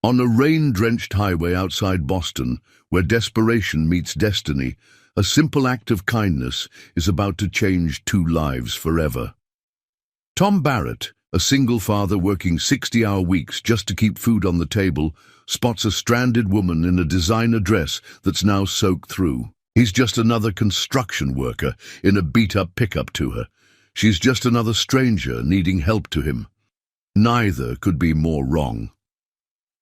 On a rain-drenched highway outside Boston, where desperation meets destiny, a simple act of kindness is about to change 2 lives forever. Tom Barrett, a single father working 60-hour weeks just to keep food on the table, spots a stranded woman in a designer dress that's now soaked through. He's just another construction worker in a beat-up pickup to her. She's just another stranger needing help to him. Neither could be more wrong.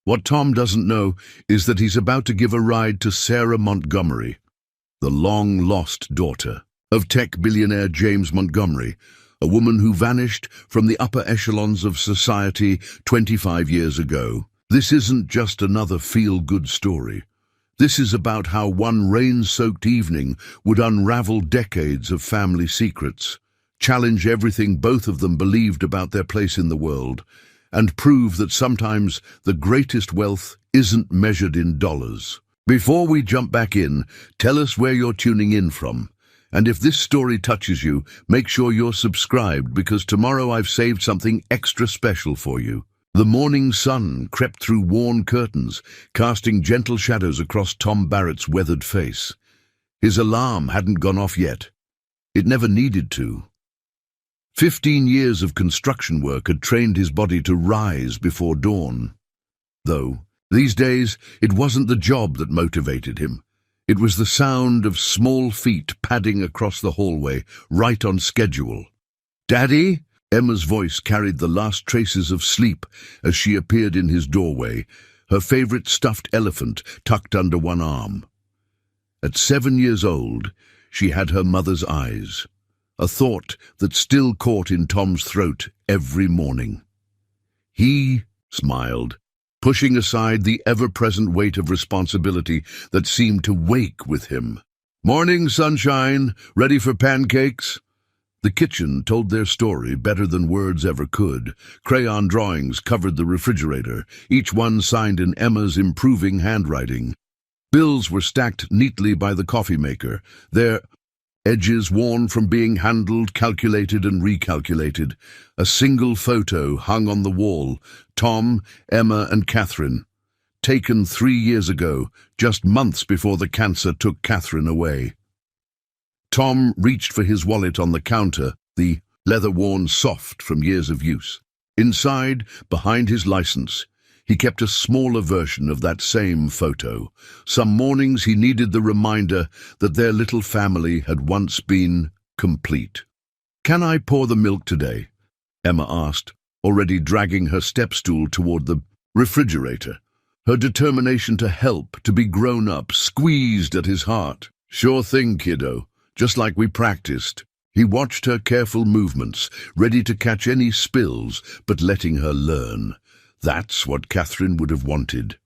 What Tom doesn't know is that he's about to give a ride to Sarah Montgomery, the long-lost daughter of tech billionaire James Montgomery, a woman who vanished from the upper echelons of society 25 years ago. This isn't just another feel-good story. This is about how one rain-soaked evening would unravel decades of family secrets, challenge everything both of them believed about their place in the world, and prove that sometimes the greatest wealth isn't measured in dollars. Before we jump back in, tell us where you're tuning in from. And if this story touches you, make sure you're subscribed, because tomorrow I've saved something extra special for you. The morning sun crept through worn curtains, casting gentle shadows across Tom Barrett's weathered face. His alarm hadn't gone off yet. It never needed to. 15 years of construction work had trained his body to rise before dawn. Though, these days, it wasn't the job that motivated him. It was the sound of small feet padding across the hallway, right on schedule. "Daddy?" Emma's voice carried the last traces of sleep as she appeared in his doorway, her favorite stuffed elephant tucked under one arm. At 7 years old, she had her mother's eyes, a thought that still caught in Tom's throat every morning. He smiled, pushing aside the ever-present weight of responsibility that seemed to wake with him. "Morning, sunshine. Ready for pancakes?" The kitchen told their story better than words ever could. Crayon drawings covered the refrigerator, each one signed in Emma's improving handwriting. Bills were stacked neatly by the coffee maker, their edges worn from being handled, calculated and recalculated. A single photo hung on the wall, Tom, Emma and Catherine, taken 3 years ago, just months before the cancer took Catherine away. Tom reached for his wallet on the counter, the leather worn soft from years of use. Inside, behind his license, he kept a smaller version of that same photo. Some mornings he needed the reminder that their little family had once been complete. "Can I pour the milk today?" Emma asked, already dragging her step-stool toward the refrigerator. Her determination to help, to be grown up, squeezed at his heart. "Sure thing, kiddo, just like we practiced." He watched her careful movements, ready to catch any spills, but letting her learn. That's what Catherine would have wanted.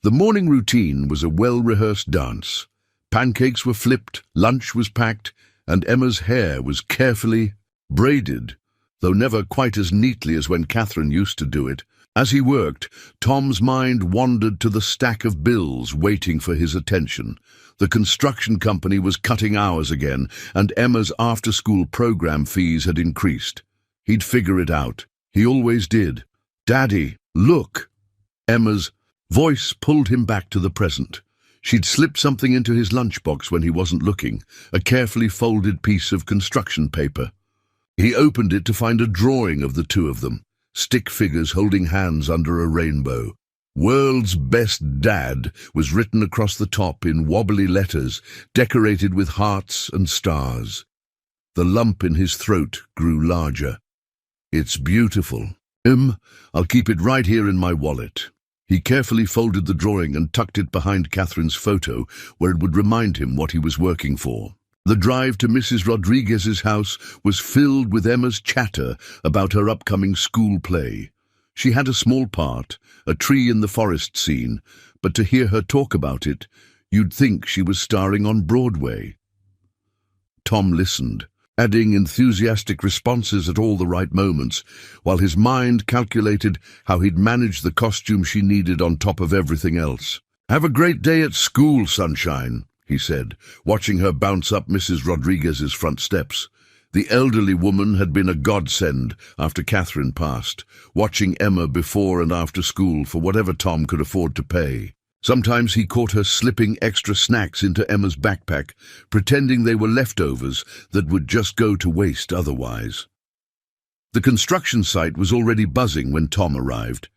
The morning routine was a well-rehearsed dance. Pancakes were flipped, lunch was packed, and Emma's hair was carefully braided, though never quite as neatly as when Catherine used to do it. As he worked, Tom's mind wandered to the stack of bills waiting for his attention. The construction company was cutting hours again, and Emma's after-school program fees had increased. He'd figure it out. He always did. "Daddy, look!" Emma's voice pulled him back to the present. She'd slipped something into his lunchbox when he wasn't looking, a carefully folded piece of construction paper. He opened it to find a drawing of the two of them, stick figures holding hands under a rainbow. "World's Best Dad" was written across the top in wobbly letters, decorated with hearts and stars. The lump in his throat grew larger. "It's beautiful. I'll keep it right here in my wallet." He carefully folded the drawing and tucked it behind Catherine's photo, where it would remind him what he was working for. The drive to Mrs. Rodriguez's house was filled with Emma's chatter about her upcoming school play. She had a small part, a tree in the forest scene, but to hear her talk about it, you'd think she was starring on Broadway. Tom listened, adding enthusiastic responses at all the right moments, while his mind calculated how he'd manage the costume she needed on top of everything else. "Have a great day at school, sunshine," he said, watching her bounce up Mrs. Rodriguez's front steps. The elderly woman had been a godsend after Catherine passed, watching Emma before and after school for whatever Tom could afford to pay. Sometimes he caught her slipping extra snacks into Emma's backpack, pretending they were leftovers that would just go to waste otherwise. The construction site was already buzzing when Tom arrived.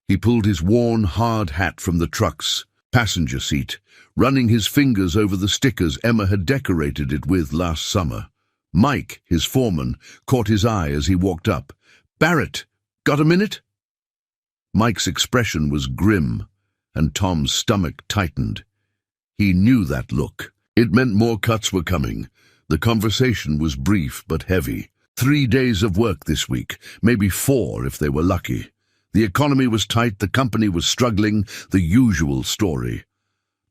He pulled his worn, hard hat from the truck's passenger seat, running his fingers over the stickers Emma had decorated it with last summer. Mike, his foreman, caught his eye as he walked up. "Barrett, got a minute?" Mike's expression was grim, and Tom's stomach tightened. He knew that look. It meant more cuts were coming. The conversation was brief but heavy. 3 days of work this week, maybe 4 if they were lucky. The economy was tight, the company was struggling, the usual story.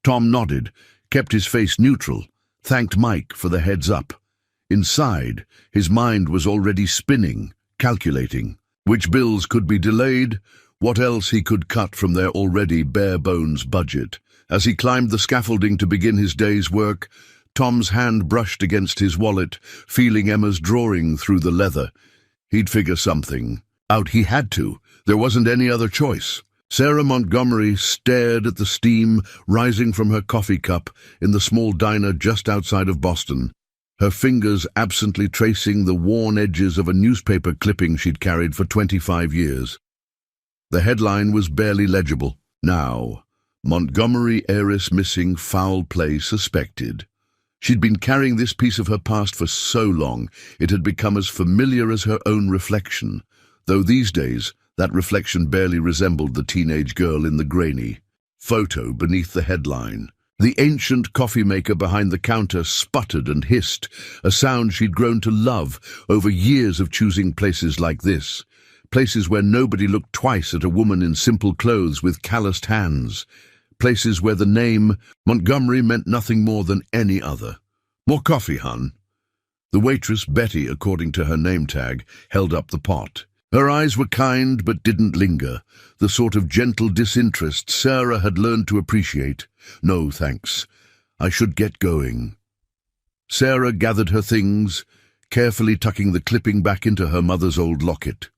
Tom nodded, kept his face neutral, thanked Mike for the heads up. Inside, his mind was already spinning, calculating which bills could be delayed, what else he could cut from their already bare-bones budget. As he climbed the scaffolding to begin his day's work, Tom's hand brushed against his wallet, feeling Emma's drawing through the leather. He'd figure something out. He had to. There wasn't any other choice. Sarah Montgomery stared at the steam rising from her coffee cup in the small diner just outside of Boston, her fingers absently tracing the worn edges of a newspaper clipping she'd carried for 25 years. The headline was barely legible. Now, Montgomery heiress missing, foul play suspected. She'd been carrying this piece of her past for so long, it had become as familiar as her own reflection, though these days that reflection barely resembled the teenage girl in the grainy photo beneath the headline. The ancient coffee maker behind the counter sputtered and hissed, a sound she'd grown to love over years of choosing places like this, places where nobody looked twice at a woman in simple clothes with calloused hands, places where the name Montgomery meant nothing more than any other. "More coffee, hun?" The waitress, Betty, according to her name tag, held up the pot. Her eyes were kind but didn't linger, the sort of gentle disinterest Sarah had learned to appreciate. "No, thanks. I should get going." Sarah gathered her things, carefully tucking the clipping back into her mother's old locket.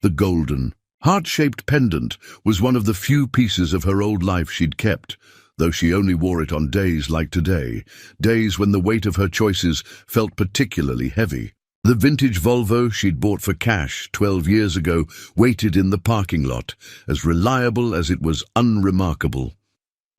The golden, heart-shaped pendant was one of the few pieces of her old life she'd kept, though she only wore it on days like today, days when the weight of her choices felt particularly heavy. The vintage Volvo she'd bought for cash 12 years ago waited in the parking lot, as reliable as it was unremarkable.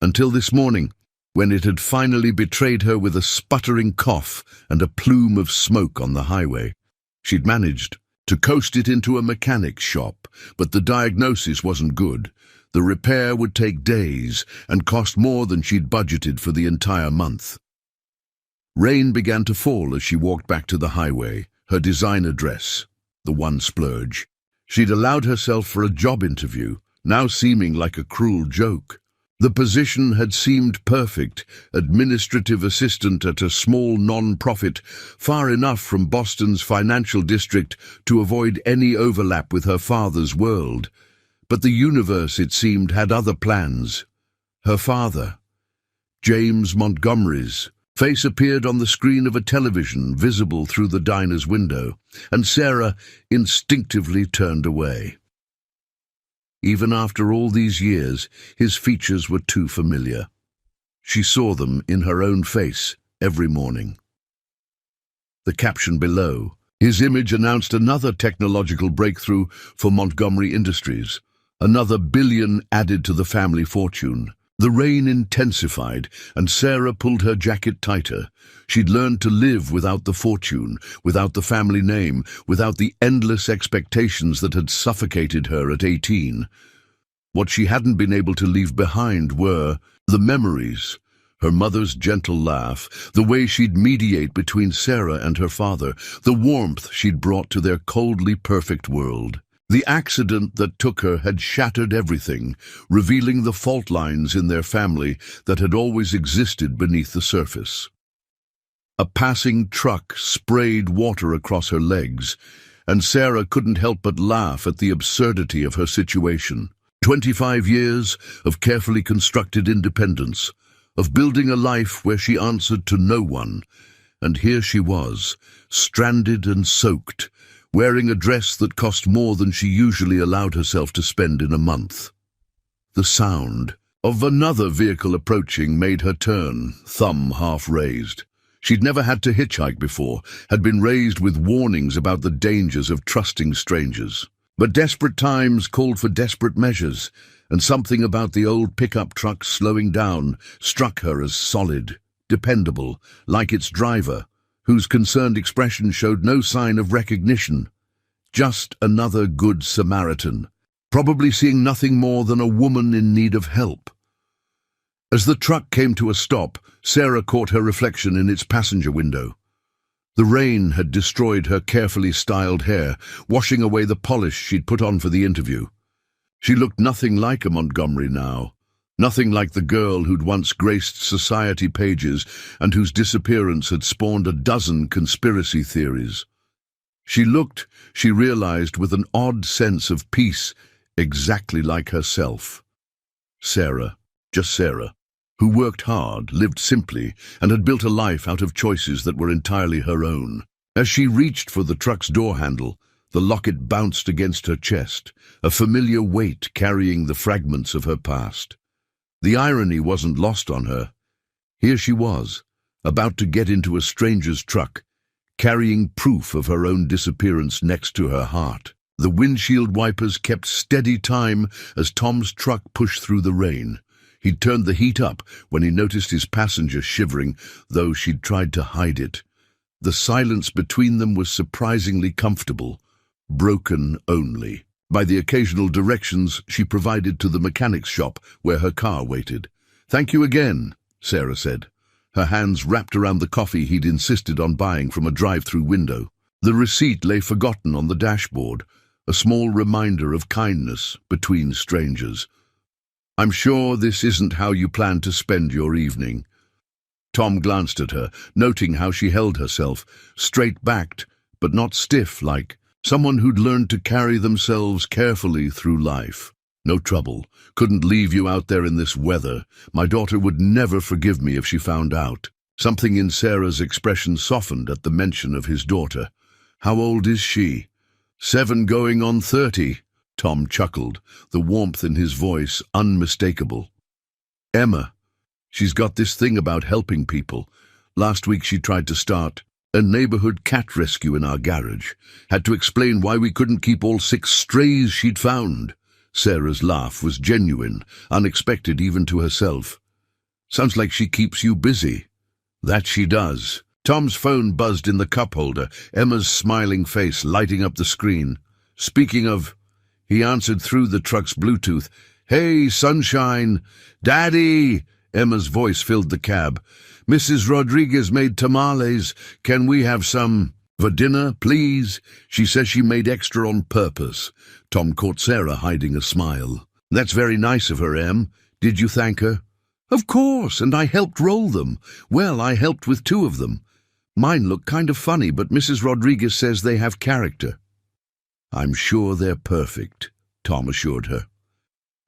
Until this morning, when it had finally betrayed her with a sputtering cough and a plume of smoke on the highway. She'd managed to coast it into a mechanic's shop, but the diagnosis wasn't good. The repair would take days and cost more than she'd budgeted for the entire month. Rain began to fall as she walked back to the highway, her designer dress, the one splurge. She'd allowed herself for a job interview, now seeming like a cruel joke. The position had seemed perfect, administrative assistant at a small non-profit, far enough from Boston's financial district to avoid any overlap with her father's world. But the universe, it seemed, had other plans. Her father, James Montgomery's face appeared on the screen of a television visible through the diner's window, and Sarah instinctively turned away. Even after all these years, his features were too familiar. She saw them in her own face every morning. The caption below, his image announced another technological breakthrough for Montgomery Industries, another billion added to the family fortune. The rain intensified, and Sarah pulled her jacket tighter. She'd learned to live without the fortune, without the family name, without the endless expectations that had suffocated her at 18. What she hadn't been able to leave behind were the memories, her mother's gentle laugh, the way she'd mediate between Sarah and her father, the warmth she'd brought to their coldly perfect world. The accident that took her had shattered everything, revealing the fault lines in their family that had always existed beneath the surface. A passing truck sprayed water across her legs, and Sarah couldn't help but laugh at the absurdity of her situation. 25 years of carefully constructed independence, of building a life where she answered to no one, And here she was, stranded and soaked, wearing a dress that cost more than she usually allowed herself to spend in a month. The sound of another vehicle approaching made her turn, thumb half raised. She'd never had to hitchhike before, had been raised with warnings about the dangers of trusting strangers. But desperate times called for desperate measures, and something about the old pickup truck slowing down struck her as solid, dependable, like its driver, whose concerned expression showed no sign of recognition. Just another good Samaritan, probably seeing nothing more than a woman in need of help. As the truck came to a stop, Sarah caught her reflection in its passenger window. The rain had destroyed her carefully styled hair, washing away the polish she'd put on for the interview. She looked nothing like a Montgomery now, nothing like the girl who'd once graced society pages and whose disappearance had spawned a dozen conspiracy theories. She looked, she realized, with an odd sense of peace, exactly like herself. Sarah, just Sarah, who worked hard, lived simply, and had built a life out of choices that were entirely her own. As she reached for the truck's door handle, the locket bounced against her chest, a familiar weight carrying the fragments of her past. The irony wasn't lost on her. Here she was, about to get into a stranger's truck, carrying proof of her own disappearance next to her heart. The windshield wipers kept steady time as Tom's truck pushed through the rain. He'd turned the heat up when he noticed his passenger shivering, though she'd tried to hide it. The silence between them was surprisingly comfortable, broken only by the occasional directions she provided to the mechanic's shop where her car waited. "Thank you again," Sarah said, her hands wrapped around the coffee he'd insisted on buying from a drive-through window. The receipt lay forgotten on the dashboard, a small reminder of kindness between strangers. "I'm sure this isn't how you plan to spend your evening." Tom glanced at her, noting how she held herself, straight-backed, but not stiff, like someone who'd learned to carry themselves carefully through life. "No trouble. Couldn't leave you out there in this weather. My daughter would never forgive me if she found out." Something in Sarah's expression softened at the mention of his daughter. "How old is she?" 7 going on 30. Tom chuckled, the warmth in his voice unmistakable. "Emma. She's got this thing about helping people. Last week she tried to start a neighborhood cat rescue in our garage. Had to explain why we couldn't keep all 6 strays she'd found." Sarah's laugh was genuine, unexpected even to herself. "Sounds like she keeps you busy." "That she does." Tom's phone buzzed in the cup holder, Emma's smiling face lighting up the screen. "Speaking of..." He answered through the truck's Bluetooth. "Hey, sunshine!" "Daddy!" Emma's voice filled the cab. "Mrs. Rodriguez made tamales. Can we have some for dinner, please? She says she made extra on purpose." Tom caught Sarah hiding a smile. "That's very nice of her, Em. Did you thank her?" "Of course, and I helped roll them. Well, I helped with 2 of them. Mine look kind of funny, but Mrs. Rodriguez says they have character." "I'm sure they're perfect," Tom assured her.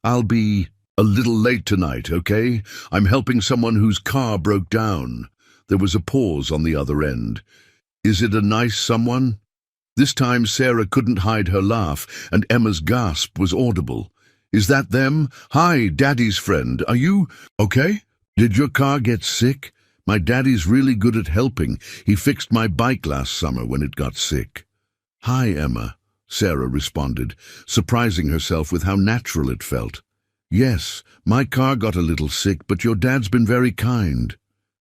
"I'll be a little late tonight, okay? I'm helping someone whose car broke down." There was a pause on the other end. "Is it a nice someone?" This time Sarah couldn't hide her laugh, and Emma's gasp was audible. "Is that them? Hi, Daddy's friend. Are you okay? Did your car get sick? My daddy's really good at helping. He fixed my bike last summer when it got sick." "Hi, Emma," Sarah responded, surprising herself with how natural it felt. "Yes, my car got a little sick, but your dad's been very kind.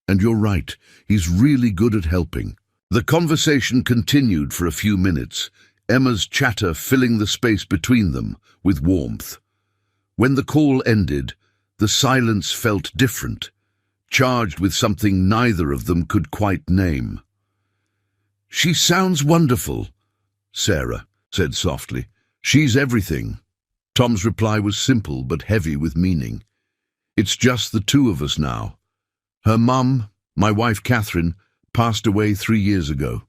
And you're right, he's really good at helping." The conversation continued for a few minutes, Emma's chatter filling the space between them with warmth. When the call ended, the silence felt different, charged with something neither of them could quite name. "She sounds wonderful," Sarah said softly. "She's everything." Tom's reply was simple but heavy with meaning. "It's just the 2 of us now. Her mum, my wife Catherine, passed away 3 years ago."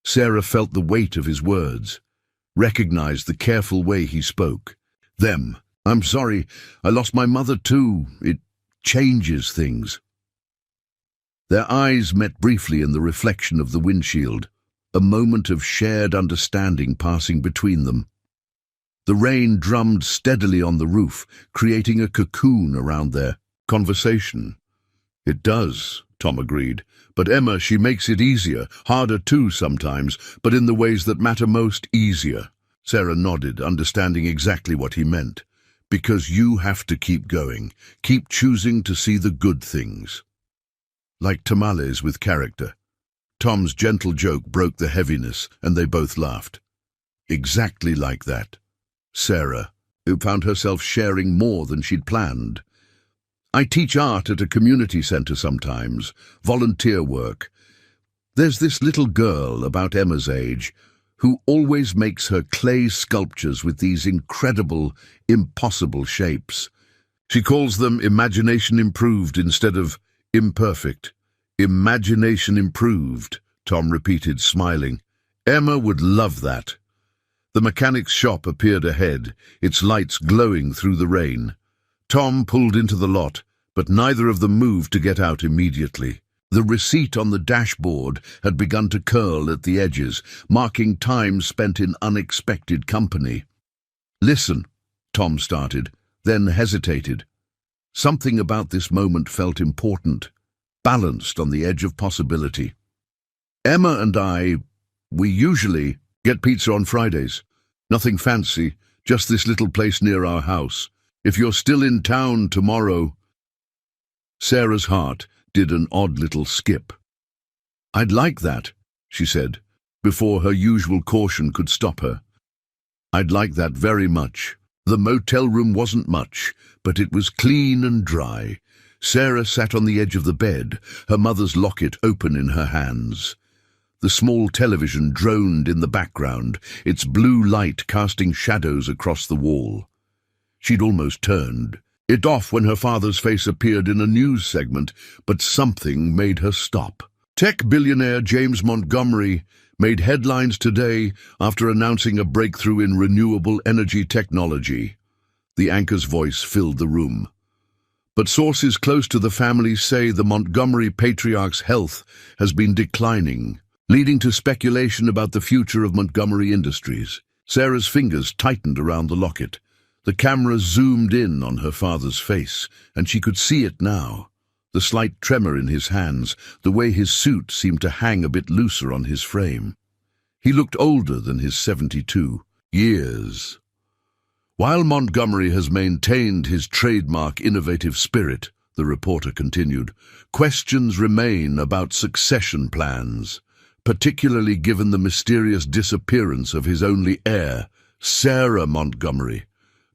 Sarah felt the weight of his words, recognized the careful way he spoke. "Them. I'm sorry, I lost my mother too. It changes things." Their eyes met briefly in the reflection of the windshield, a moment of shared understanding passing between them. The rain drummed steadily on the roof, creating a cocoon around their conversation. "It does," Tom agreed. "But Emma, she makes it easier, harder too sometimes, but in the ways that matter most, easier." Sarah nodded, understanding exactly what he meant. "Because you have to keep going, keep choosing to see the good things." Like tamales with character. Tom's gentle joke broke the heaviness, and they both laughed. Exactly like that. Sarah, who found herself sharing more than she'd planned. "I teach art at a community centre sometimes, volunteer work. There's this little girl about Emma's age who always makes her clay sculptures with these incredible, impossible shapes. She calls them imagination improved instead of imperfect." "Imagination improved," Tom repeated, smiling. "Emma would love that." The mechanic's shop appeared ahead, its lights glowing through the rain. Tom pulled into the lot, but neither of them moved to get out immediately. The receipt on the dashboard had begun to curl at the edges, marking time spent in unexpected company. "Listen," Tom started, then hesitated. Something about this moment felt important, balanced on the edge of possibility. "Emma and we usually get pizza on Fridays. Nothing fancy, just this little place near our house. If you're still in town tomorrow—" Sarah's heart did an odd little skip. "I'd like that," she said, before her usual caution could stop her. "I'd like that very much." The motel room wasn't much, but it was clean and dry. Sarah sat on the edge of the bed, her mother's locket open in her hands. The small television droned in the background, its blue light casting shadows across the wall. She'd almost turned it off when her father's face appeared in a news segment, but something made her stop. Tech billionaire James Montgomery made headlines today after announcing a breakthrough in renewable energy technology. The anchor's voice filled the room. But sources close to the family say the Montgomery patriarch's health has been declining, leading to speculation about the future of Montgomery Industries. Sarah's fingers tightened around the locket. The camera zoomed in on her father's face, and she could see it now. The slight tremor in his hands, the way his suit seemed to hang a bit looser on his frame. He looked older than his 72 years. While Montgomery has maintained his trademark innovative spirit, the reporter continued, questions remain about succession plans, particularly given the mysterious disappearance of his only heir, Sarah Montgomery,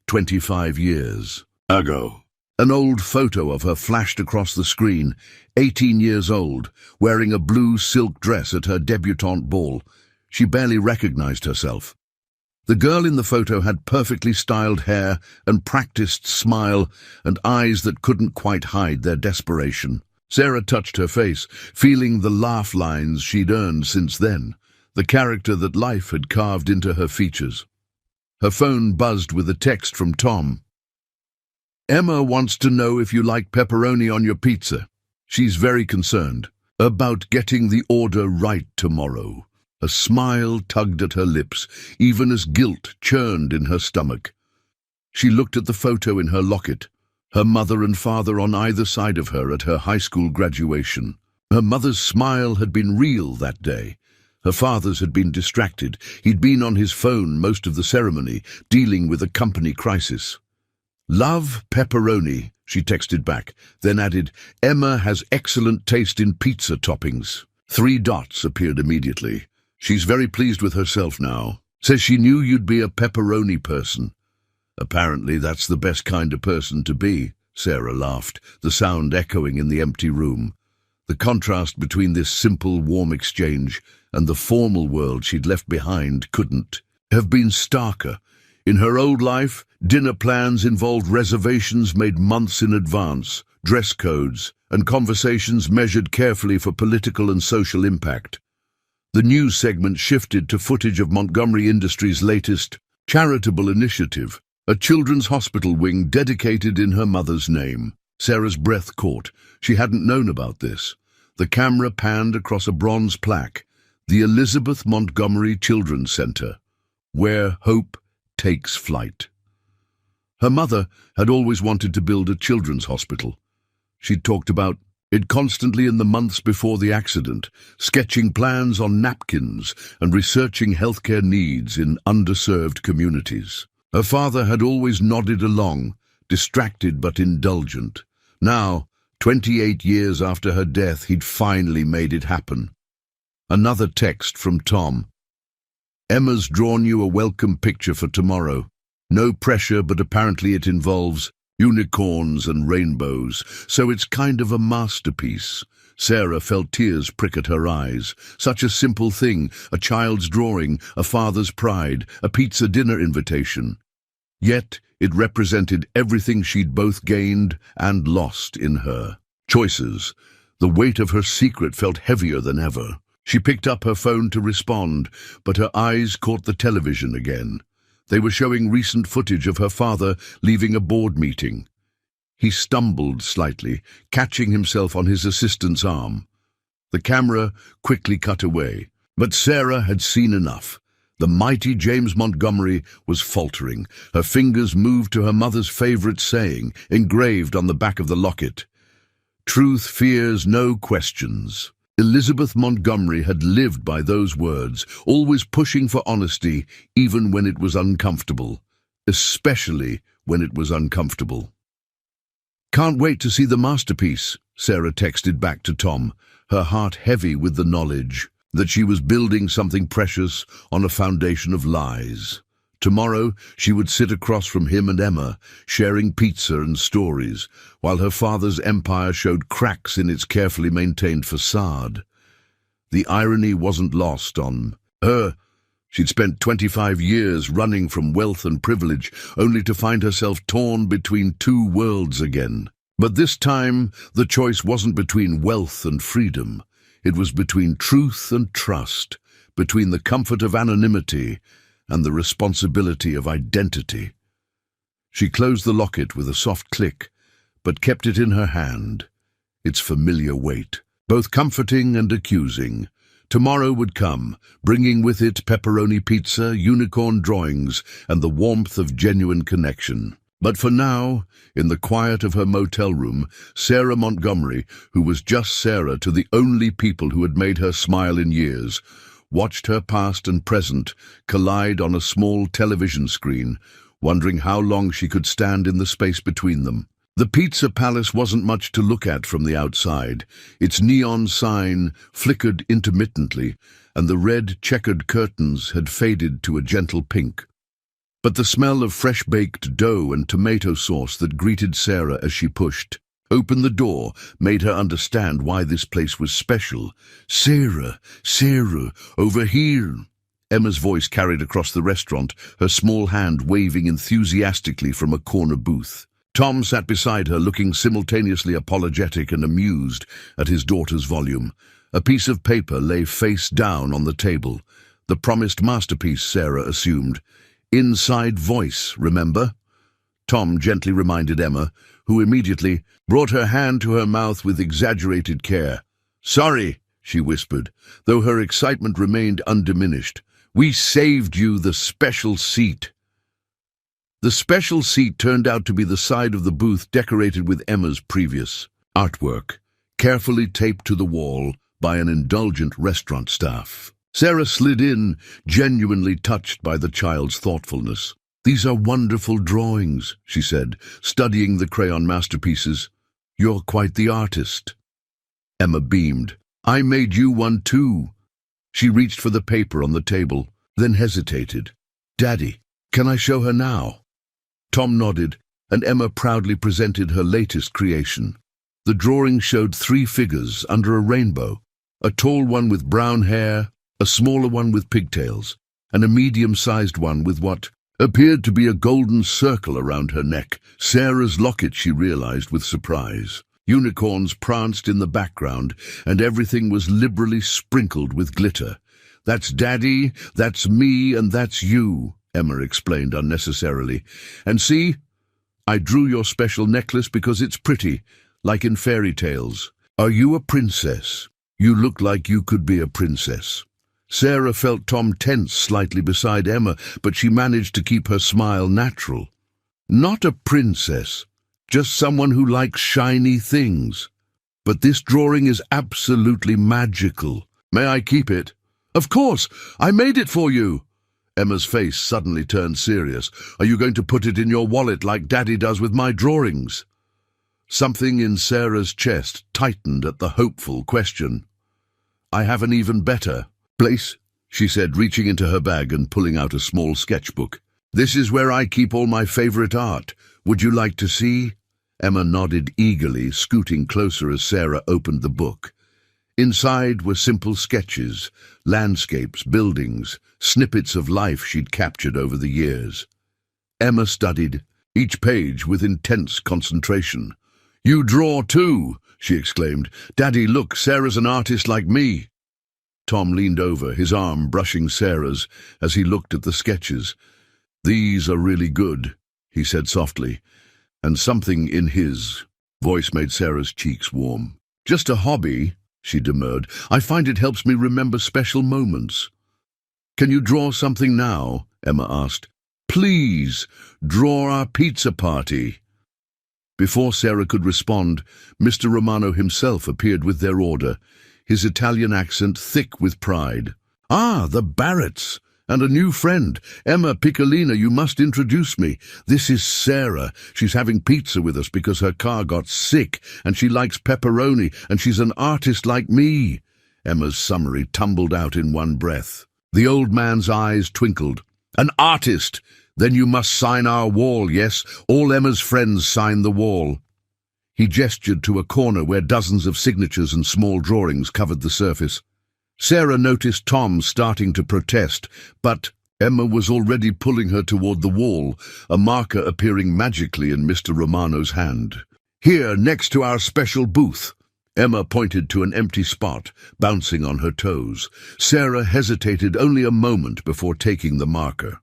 25 years ago. An old photo of her flashed across the screen, 18 years old, wearing a blue silk dress at her debutante ball. She barely recognized herself. The girl in the photo had perfectly styled hair, and practiced smile, and eyes that couldn't quite hide their desperation. Sarah touched her face, feeling the laugh lines she'd earned since then, the character that life had carved into her features. Her phone buzzed with a text from Tom. "Emma wants to know if you like pepperoni on your pizza. She's very concerned about getting the order right tomorrow." A smile tugged at her lips, even as guilt churned in her stomach. She looked at the photo in her locket, her mother and father on either side of her at her high school graduation. Her mother's smile had been real that day. Her father's had been distracted. He'd been on his phone most of the ceremony, dealing with a company crisis. "Love pepperoni," she texted back, then added, "Emma has excellent taste in pizza toppings." 3 dots appeared immediately. "She's very pleased with herself now. Says she knew you'd be a pepperoni person." "Apparently that's the best kind of person to be," Sarah laughed, the sound echoing in the empty room. The contrast between this simple, warm exchange and the formal world she'd left behind couldn't have been starker. In her old life, dinner plans involved reservations made months in advance, dress codes, and conversations measured carefully for political and social impact. The news segment shifted to footage of Montgomery Industries' latest charitable initiative, a children's hospital wing dedicated in her mother's name. Sarah's breath caught. She hadn't known about this. The camera panned across a bronze plaque, the Elizabeth Montgomery Children's Center, where hope takes flight. Her mother had always wanted to build a children's hospital. She'd talked about it constantly in the months before the accident, sketching plans on napkins and researching healthcare needs in underserved communities. Her father had always nodded along, distracted but indulgent. Now, 28 years after her death, he'd finally made it happen. Another text from Tom. Emma's drawn you a welcome picture for tomorrow. No pressure, but apparently it involves unicorns and rainbows, so it's kind of a masterpiece. Sarah felt tears prick at her eyes. Such a simple thing, a child's drawing, a father's pride, a pizza dinner invitation. Yet it represented everything she'd both gained and lost in her. Choices. The weight of her secret felt heavier than ever. She picked up her phone to respond, but her eyes caught the television again. They were showing recent footage of her father leaving a board meeting. He stumbled slightly, catching himself on his assistant's arm. The camera quickly cut away, but Sarah had seen enough. The mighty James Montgomery was faltering. Her fingers moved to her mother's favorite saying, engraved on the back of the locket. Truth fears no questions. Elizabeth Montgomery had lived by those words, always pushing for honesty, even when it was uncomfortable. Especially when it was uncomfortable. Can't wait to see the masterpiece, Sarah texted back to Tom, her heart heavy with the knowledge that she was building something precious on a foundation of lies. Tomorrow, she would sit across from him and Emma, sharing pizza and stories, while her father's empire showed cracks in its carefully maintained facade. The irony wasn't lost on her. She'd spent 25 years running from wealth and privilege, only to find herself torn between two worlds again. But this time, the choice wasn't between wealth and freedom. It was between truth and trust, between the comfort of anonymity and the responsibility of identity. She closed the locket with a soft click, but kept it in her hand, its familiar weight, both comforting and accusing. Tomorrow would come, bringing with it pepperoni pizza, unicorn drawings, and the warmth of genuine connection. But for now, in the quiet of her motel room, Sarah Montgomery, who was just Sarah to the only people who had made her smile in years, watched her past and present collide on a small television screen, wondering how long she could stand in the space between them. The pizza palace wasn't much to look at from the outside. Its neon sign flickered intermittently, and the red checkered curtains had faded to a gentle pink. But the smell of fresh-baked dough and tomato sauce that greeted Sarah as she pushed open the door made her understand why this place was special. Sarah, over here. Emma's voice carried across the restaurant, her small hand waving enthusiastically from a corner booth. Tom sat beside her, looking simultaneously apologetic and amused at his daughter's volume. A piece of paper lay face down on the table. The promised masterpiece, Sarah assumed. Inside voice, remember? Tom gently reminded Emma, who immediately brought her hand to her mouth with exaggerated care. Sorry, she whispered, though her excitement remained undiminished. We saved you the special seat. The special seat turned out to be the side of the booth decorated with Emma's previous artwork, carefully taped to the wall by an indulgent restaurant staff. Sarah slid in, genuinely touched by the child's thoughtfulness. These are wonderful drawings, she said, studying the crayon masterpieces. You're quite the artist. Emma beamed. I made you one too. She reached for the paper on the table, then hesitated. Daddy, can I show her now? Tom nodded, and Emma proudly presented her latest creation. The drawing showed 3 figures under a rainbow, a tall one with brown hair, a smaller one with pigtails, and a medium-sized one with what appeared to be a golden circle around her neck. Sarah's locket, she realized with surprise. Unicorns pranced in the background, and everything was liberally sprinkled with glitter. That's Daddy, that's me, and that's you, Emma explained unnecessarily. And see, I drew your special necklace because it's pretty, like in fairy tales. Are you a princess? You look like you could be a princess. Sarah felt Tom tense slightly beside Emma, but she managed to keep her smile natural. Not a princess, just someone who likes shiny things. But this drawing is absolutely magical. May I keep it? Of course, I made it for you. Emma's face suddenly turned serious. Are you going to put it in your wallet like Daddy does with my drawings? Something in Sarah's chest tightened at the hopeful question. I have an even better place, she said, reaching into her bag and pulling out a small sketchbook. This is where I keep all my favorite art. Would you like to see? Emma nodded eagerly, scooting closer as Sarah opened the book. Inside were simple sketches, landscapes, buildings, snippets of life she'd captured over the years. Emma studied, each page with intense concentration. You draw too, she exclaimed. Daddy, look, Sarah's an artist like me. Tom leaned over, his arm brushing Sarah's as he looked at the sketches. These are really good, he said softly, and something in his voice made Sarah's cheeks warm. Just a hobby, she demurred. I find it helps me remember special moments. Can you draw something now? Emma asked. Please, draw our pizza party. Before Sarah could respond, Mr. Romano himself appeared with their order, his Italian accent thick with pride. Ah, the Barretts, and a new friend. Emma Piccolina, you must introduce me. This is Sarah. She's having pizza with us because her car got sick, and she likes pepperoni, and she's an artist like me. Emma's summary tumbled out in one breath. The old man's eyes twinkled. An artist! Then you must sign our wall, yes? All Emma's friends sign the wall. He gestured to a corner where dozens of signatures and small drawings covered the surface. Sarah noticed Tom starting to protest, but Emma was already pulling her toward the wall, a marker appearing magically in Mr. Romano's hand. Here, next to our special booth. Emma pointed to an empty spot, bouncing on her toes. Sarah hesitated only a moment before taking the marker.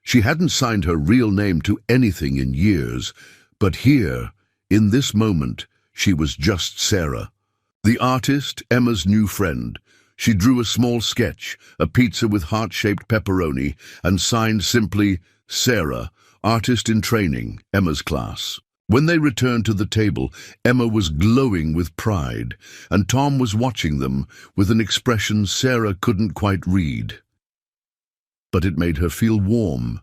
She hadn't signed her real name to anything in years, but here, in this moment, she was just Sarah. The artist, Emma's new friend. She drew a small sketch, a pizza with heart-shaped pepperoni, and signed simply, Sarah, artist in training, Emma's class. When they returned to the table, Emma was glowing with pride, and Tom was watching them with an expression Sarah couldn't quite read. But it made her feel warm,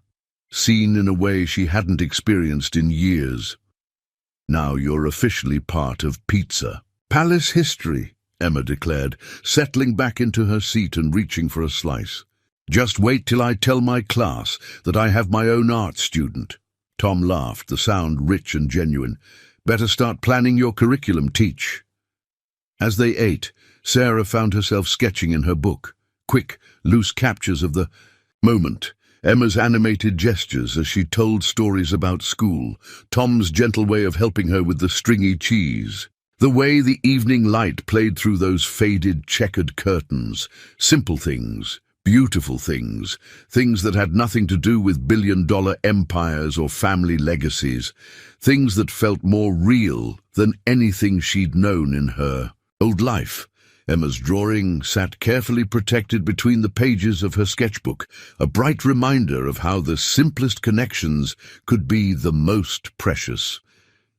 seen in a way she hadn't experienced in years. Now you're officially part of pizza. Palace history, Emma declared, settling back into her seat and reaching for a slice. Just wait till I tell my class that I have my own art student. Tom laughed, the sound rich and genuine. Better start planning your curriculum, teach. As they ate, Sarah found herself sketching in her book, quick, loose captures of the moment. Emma's animated gestures as she told stories about school, Tom's gentle way of helping her with the stringy cheese, the way the evening light played through those faded, checkered curtains, simple things, beautiful things, things that had nothing to do with billion-dollar empires or family legacies, things that felt more real than anything she'd known in her old life. Emma's drawing sat carefully protected between the pages of her sketchbook, a bright reminder of how the simplest connections could be the most precious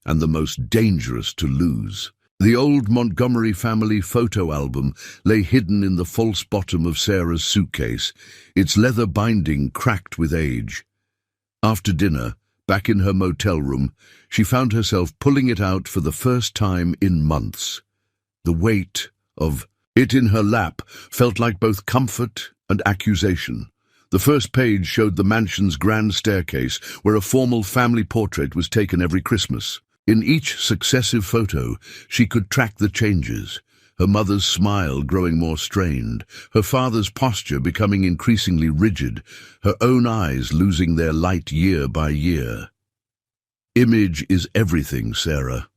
and the most dangerous to lose. The old Montgomery family photo album lay hidden in the false bottom of Sarah's suitcase, its leather binding cracked with age. After dinner, back in her motel room, she found herself pulling it out for the first time in months. The weight of it in her lap felt like both comfort and accusation. The first page showed the mansion's grand staircase, where a formal family portrait was taken every Christmas. In each successive photo, she could track the changes, her mother's smile growing more strained, her father's posture becoming increasingly rigid, her own eyes losing their light year by year. Image is everything, Sarah,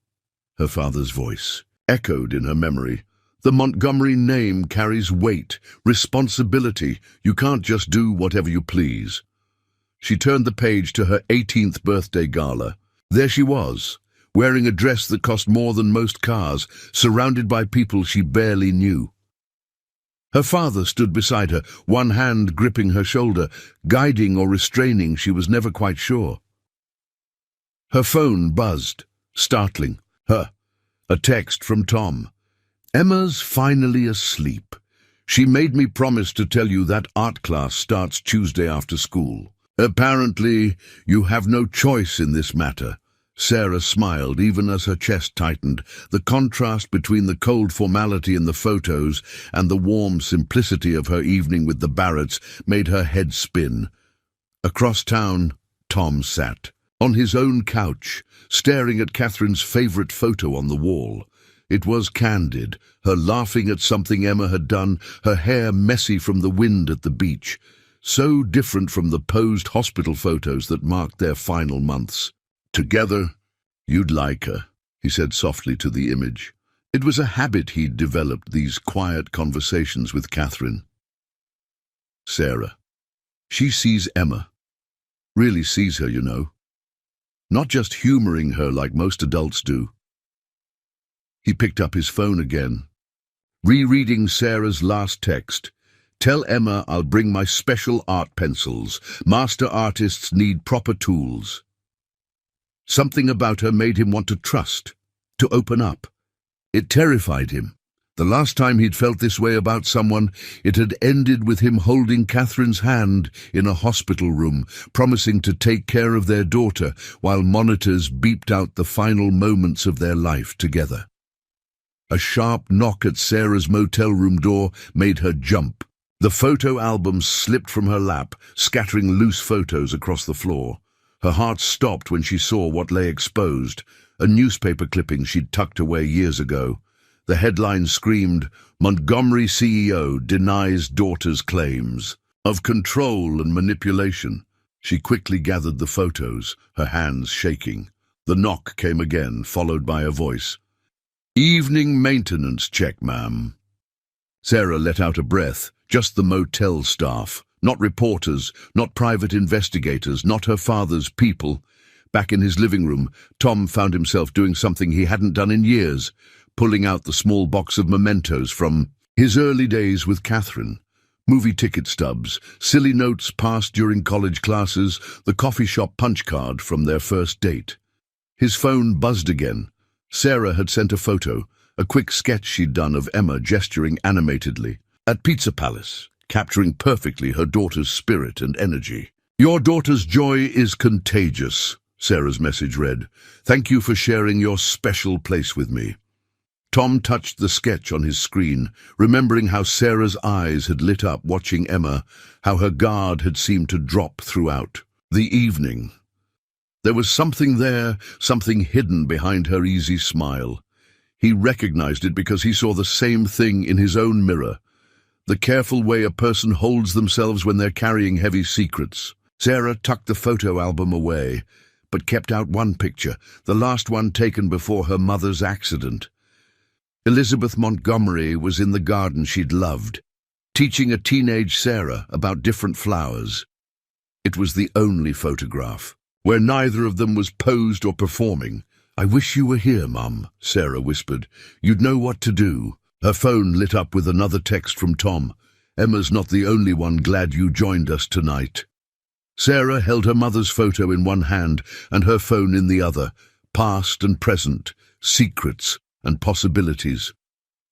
her father's voice echoed in her memory. The Montgomery name carries weight, responsibility. You can't just do whatever you please. She turned the page to her 18th birthday gala. There she was, wearing a dress that cost more than most cars, surrounded by people she barely knew. Her father stood beside her, one hand gripping her shoulder, guiding or restraining, she was never quite sure. Her phone buzzed, startling her. A text from Tom. "Emma's finally asleep. She made me promise to tell you that art class starts Tuesday after school. Apparently, you have no choice in this matter." Sarah smiled, even as her chest tightened. The contrast between the cold formality in the photos and the warm simplicity of her evening with the Barretts made her head spin. Across town, Tom sat, on his own couch, staring at Catherine's favorite photo on the wall. It was candid, her laughing at something Emma had done, her hair messy from the wind at the beach. So different from the posed hospital photos that marked their final months. "Together, you'd like her," he said softly to the image. It was a habit he'd developed, these quiet conversations with Catherine. Sarah. She sees Emma. Really sees her, you know. Not just humoring her like most adults do. He picked up his phone again, rereading Sarah's last text. "Tell Emma I'll bring my special art pencils. Master artists need proper tools." Something about her made him want to trust, to open up. It terrified him. The last time he'd felt this way about someone, it had ended with him holding Catherine's hand in a hospital room, promising to take care of their daughter while monitors beeped out the final moments of their life together. A sharp knock at Sarah's motel room door made her jump. The photo album slipped from her lap, scattering loose photos across the floor. Her heart stopped when she saw what lay exposed, a newspaper clipping she'd tucked away years ago. The headline screamed, "Montgomery CEO denies daughter's claims of control and manipulation." She quickly gathered the photos, her hands shaking. The knock came again, followed by a voice. "Evening maintenance check, ma'am." Sarah let out a breath. Just the motel staff. Not reporters, not private investigators, not her father's people. Back in his living room, Tom found himself doing something he hadn't done in years, pulling out the small box of mementos from his early days with Catherine. Movie ticket stubs, silly notes passed during college classes, the coffee shop punch card from their first date. His phone buzzed again. Sarah had sent a photo, a quick sketch she'd done of Emma gesturing animatedly at Pizza Palace, capturing perfectly her daughter's spirit and energy. "Your daughter's joy is contagious," Sarah's message read. "Thank you for sharing your special place with me." Tom touched the sketch on his screen, remembering how Sarah's eyes had lit up watching Emma, how her guard had seemed to drop throughout the evening. There was something there, something hidden behind her easy smile. He recognized it because he saw the same thing in his own mirror. The careful way a person holds themselves when they're carrying heavy secrets. Sarah tucked the photo album away, but kept out one picture, the last one taken before her mother's accident. Elizabeth Montgomery was in the garden she'd loved, teaching a teenage Sarah about different flowers. It was the only photograph, where neither of them was posed or performing. "I wish you were here, Mum," Sarah whispered. "You'd know what to do." Her phone lit up with another text from Tom. "Emma's not the only one glad you joined us tonight." Sarah held her mother's photo in one hand and her phone in the other. Past and present, secrets and possibilities.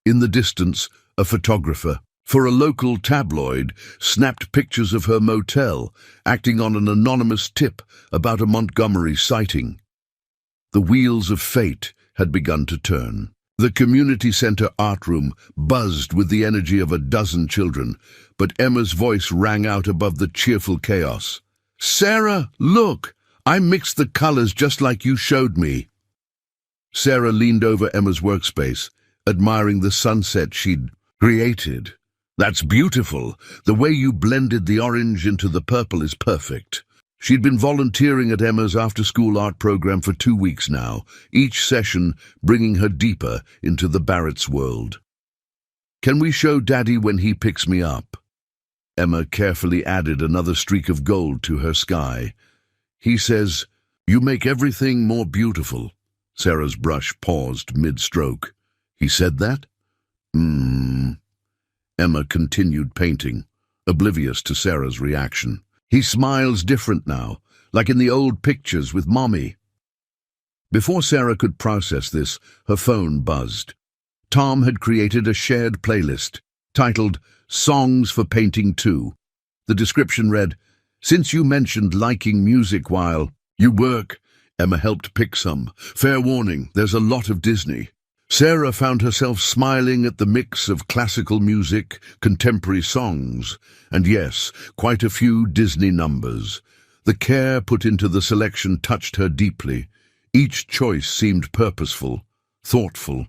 In the distance, a photographer, for a local tabloid, snapped pictures of her motel, acting on an anonymous tip about a Montgomery sighting. The wheels of fate had begun to turn. The community center art room buzzed with the energy of a dozen children, but Emma's voice rang out above the cheerful chaos. "Sarah, look! I mixed the colors just like you showed me." Sarah leaned over Emma's workspace, admiring the sunset she'd created. "That's beautiful. The way you blended the orange into the purple is perfect." She'd been volunteering at Emma's after-school art program for 2 weeks now, each session bringing her deeper into the Barrett's world. "Can we show Daddy when he picks me up?" Emma carefully added another streak of gold to her sky. "He says, you make everything more beautiful." Sarah's brush paused mid-stroke. He said that? Emma continued painting, oblivious to Sarah's reaction. He smiles different now, like in the old pictures with Mommy. Before Sarah could process this, her phone buzzed. Tom had created a shared playlist, titled Songs for Painting 2. The description read, "Since you mentioned liking music while you work," Emma helped pick some. "Fair warning, there's a lot of Disney." Sarah found herself smiling at the mix of classical music, contemporary songs, and yes, quite a few Disney numbers. The care put into the selection touched her deeply. Each choice seemed purposeful, thoughtful.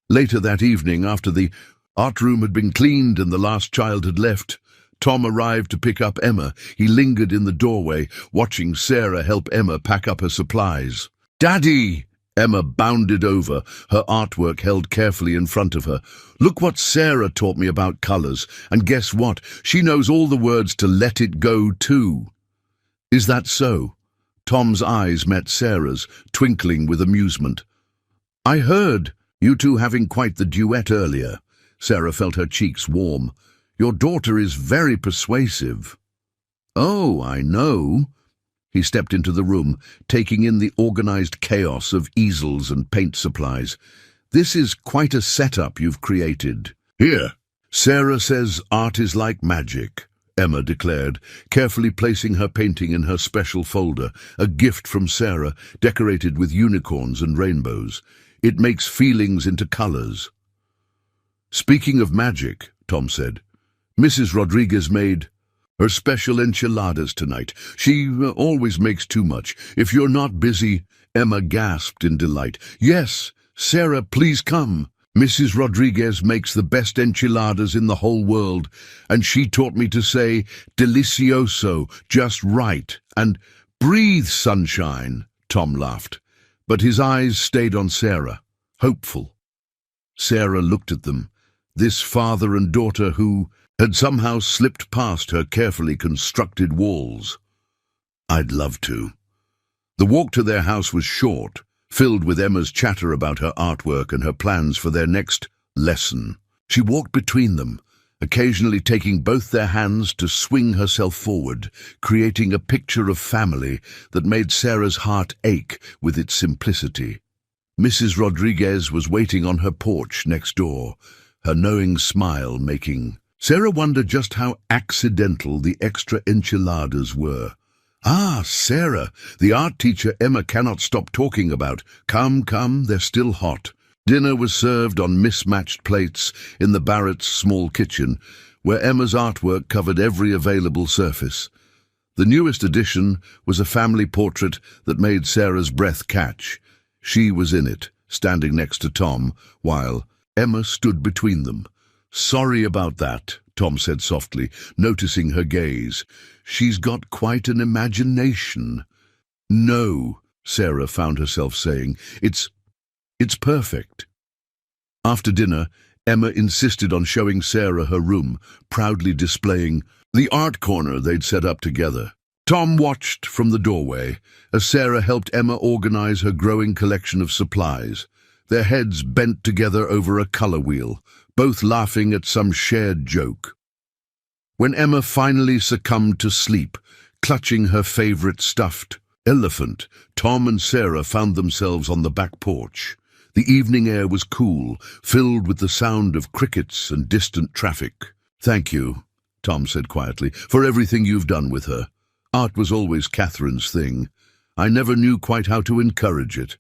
Later that evening, after the art room had been cleaned and the last child had left, Tom arrived to pick up Emma. He lingered in the doorway, watching Sarah help Emma pack up her supplies. "Daddy!" Emma bounded over, her artwork held carefully in front of her. "Look what Sarah taught me about colors, and guess what? She knows all the words to Let It Go too." "Is that so?" Tom's eyes met Sarah's, twinkling with amusement. "I heard you two having quite the duet earlier." Sarah felt her cheeks warm. "Your daughter is very persuasive." "Oh, I know." He stepped into the room, taking in the organized chaos of easels and paint supplies. "This is quite a setup you've created." "Here." "Sarah says art is like magic," Emma declared, carefully placing her painting in her special folder, a gift from Sarah, decorated with unicorns and rainbows. "It makes feelings into colors." "Speaking of magic," Tom said, "Mrs. Rodriguez made her special enchiladas tonight. She always makes too much. If you're not busy," Emma gasped in delight. "Yes, Sarah, please come. Mrs. Rodriguez makes the best enchiladas in the whole world, and she taught me to say delicioso, just right, and breathe, sunshine." Tom laughed, but his eyes stayed on Sarah, hopeful. Sarah looked at them, this father and daughter who had somehow slipped past her carefully constructed walls. "I'd love to." The walk to their house was short, filled with Emma's chatter about her artwork and her plans for their next lesson. She walked between them, occasionally taking both their hands to swing herself forward, creating a picture of family that made Sarah's heart ache with its simplicity. Mrs. Rodriguez was waiting on her porch next door, her knowing smile making Sarah wondered just how accidental the extra enchiladas were. "Ah, Sarah, the art teacher Emma cannot stop talking about. Come, they're still hot." Dinner was served on mismatched plates in the Barretts' small kitchen, where Emma's artwork covered every available surface. The newest addition was a family portrait that made Sarah's breath catch. She was in it, standing next to Tom, while Emma stood between them. "Sorry about that," Tom said softly, noticing her gaze. "She's got quite an imagination." "No," Sarah found herself saying. It's perfect." After dinner, Emma insisted on showing Sarah her room, proudly displaying the art corner they'd set up together. Tom watched from the doorway as Sarah helped Emma organize her growing collection of supplies, their heads bent together over a color wheel, both laughing at some shared joke. When Emma finally succumbed to sleep, clutching her favorite stuffed elephant, Tom and Sarah found themselves on the back porch. The evening air was cool, filled with the sound of crickets and distant traffic. "Thank you," Tom said quietly, "for everything you've done with her. Art was always Catherine's thing. I never knew quite how to encourage it."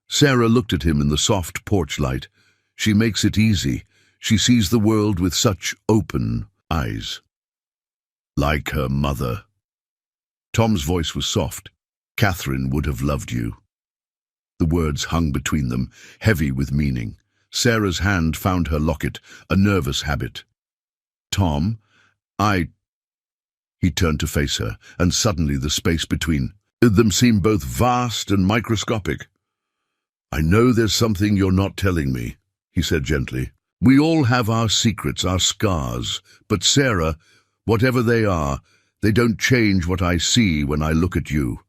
Sarah looked at him in the soft porch light. "She makes it easy. She sees the world with such open eyes." "Like her mother." Tom's voice was soft. "Catherine would have loved you." The words hung between them, heavy with meaning. Sarah's hand found her locket, a nervous habit. "Tom, He turned to face her, and suddenly the space between them seemed both vast and microscopic. "I know there's something you're not telling me," he said gently. "We all have our secrets, our scars, but Sarah, whatever they are, they don't change what I see when I look at you."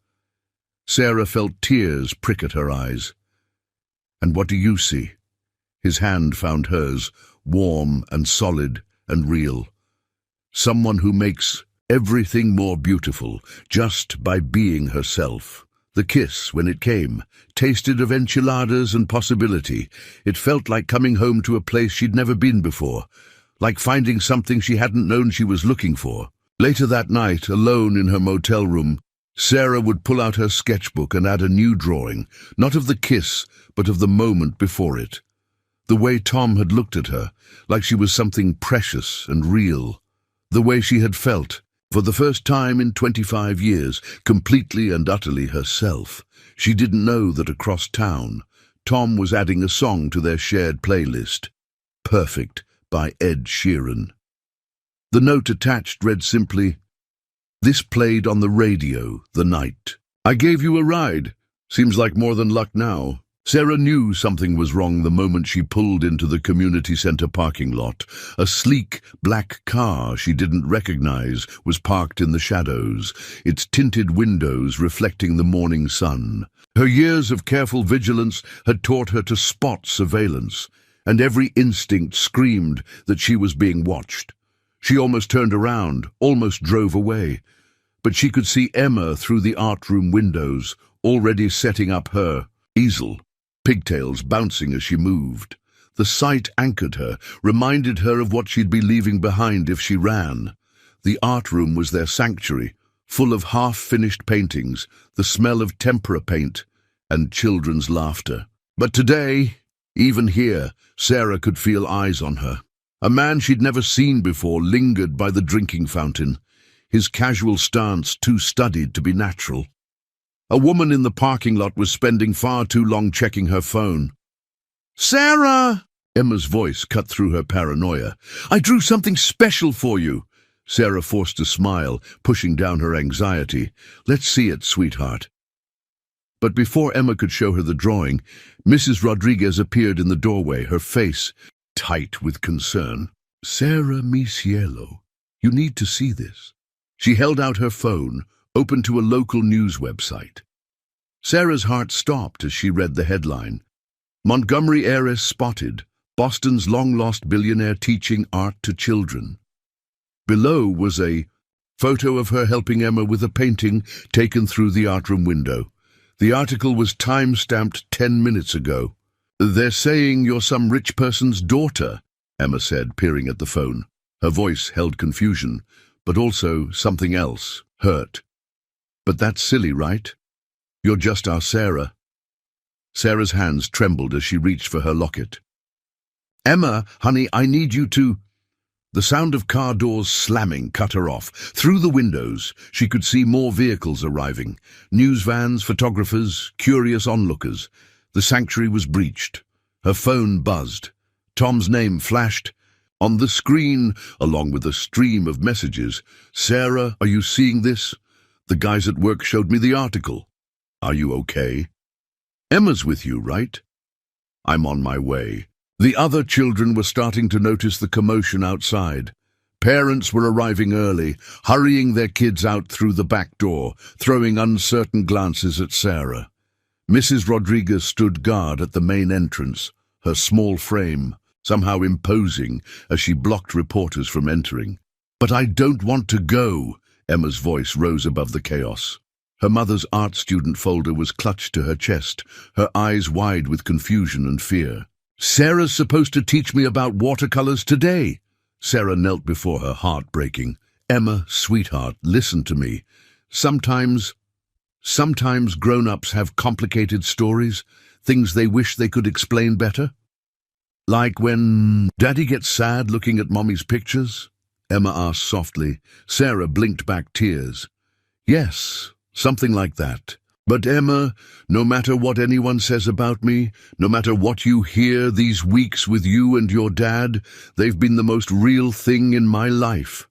Sarah felt tears prick at her eyes. "And what do you see?" His hand found hers, warm and solid and real. Someone who makes everything more beautiful just by being herself. The kiss, when it came, tasted of enchiladas and possibility. It felt like coming home to a place she'd never been before, like finding something she hadn't known she was looking for. Later that night, alone in her motel room, Sarah would pull out her sketchbook and add a new drawing, not of the kiss, but of the moment before it. The way Tom had looked at her, like she was something precious and real. The way she had felt, for the first time in 25 years, completely and utterly herself. She didn't know that across town, Tom was adding a song to their shared playlist, Perfect by Ed Sheeran. The note attached read simply, "This played on the radio the night. I gave you a ride. Seems like more than luck now." Sarah knew something was wrong the moment she pulled into the community center parking lot. A sleek, black car she didn't recognize was parked in the shadows, its tinted windows reflecting the morning sun. Her years of careful vigilance had taught her to spot surveillance, and every instinct screamed that she was being watched. She almost turned around, almost drove away. But she could see Emma through the art room windows, already setting up her easel, pigtails bouncing as she moved. The sight anchored her, reminded her of what she'd be leaving behind if she ran. The art room was their sanctuary, full of half-finished paintings, the smell of tempera paint, and children's laughter. But today, even here, Sarah could feel eyes on her. A man she'd never seen before lingered by the drinking fountain, his casual stance too studied to be natural. A woman in the parking lot was spending far too long checking her phone. "Sarah!" Emma's voice cut through her paranoia. "I drew something special for you." Sarah forced a smile, pushing down her anxiety. "Let's see it, sweetheart." But before Emma could show her the drawing, Mrs. Rodriguez appeared in the doorway, her face tight with concern. "Sarah, mi cielo, you need to see this." She held out her phone, open to a local news website. Sarah's heart stopped as she read the headline. "Montgomery heiress spotted. Boston's long-lost billionaire teaching art to children." Below was a photo of her helping Emma with a painting taken through the art room window. The article was time-stamped 10 minutes ago. "They're saying you're some rich person's daughter," Emma said, peering at the phone. Her voice held confusion, but also something else, hurt. "But that's silly, right? You're just our Sarah." Sarah's hands trembled as she reached for her locket. "Emma, honey, I need you to—" The sound of car doors slamming cut her off. Through the windows, she could see more vehicles arriving. News vans, photographers, curious onlookers. The sanctuary was breached. Her phone buzzed. Tom's name flashed. On the screen, along with a stream of messages, "Sarah, are you seeing this? The guys at work showed me the article. Are you okay? Emma's with you, right? I'm on my way." The other children were starting to notice the commotion outside. Parents were arriving early, hurrying their kids out through the back door, throwing uncertain glances at Sarah. Mrs. Rodriguez stood guard at the main entrance, her small frame somehow imposing as she blocked reporters from entering. "But I don't want to go," Emma's voice rose above the chaos. Her mother's art student folder was clutched to her chest, her eyes wide with confusion and fear. "Sarah's supposed to teach me about watercolors today." Sarah knelt before her, heart breaking. "Emma, sweetheart, listen to me. Sometimes grown-ups have complicated stories, things they wish they could explain better. Like when Daddy gets sad looking at Mommy's pictures?" Emma asked softly. Sarah blinked back tears. "Yes, something like that. But Emma, no matter what anyone says about me, no matter what you hear these weeks with you and your dad, they've been the most real thing in my life."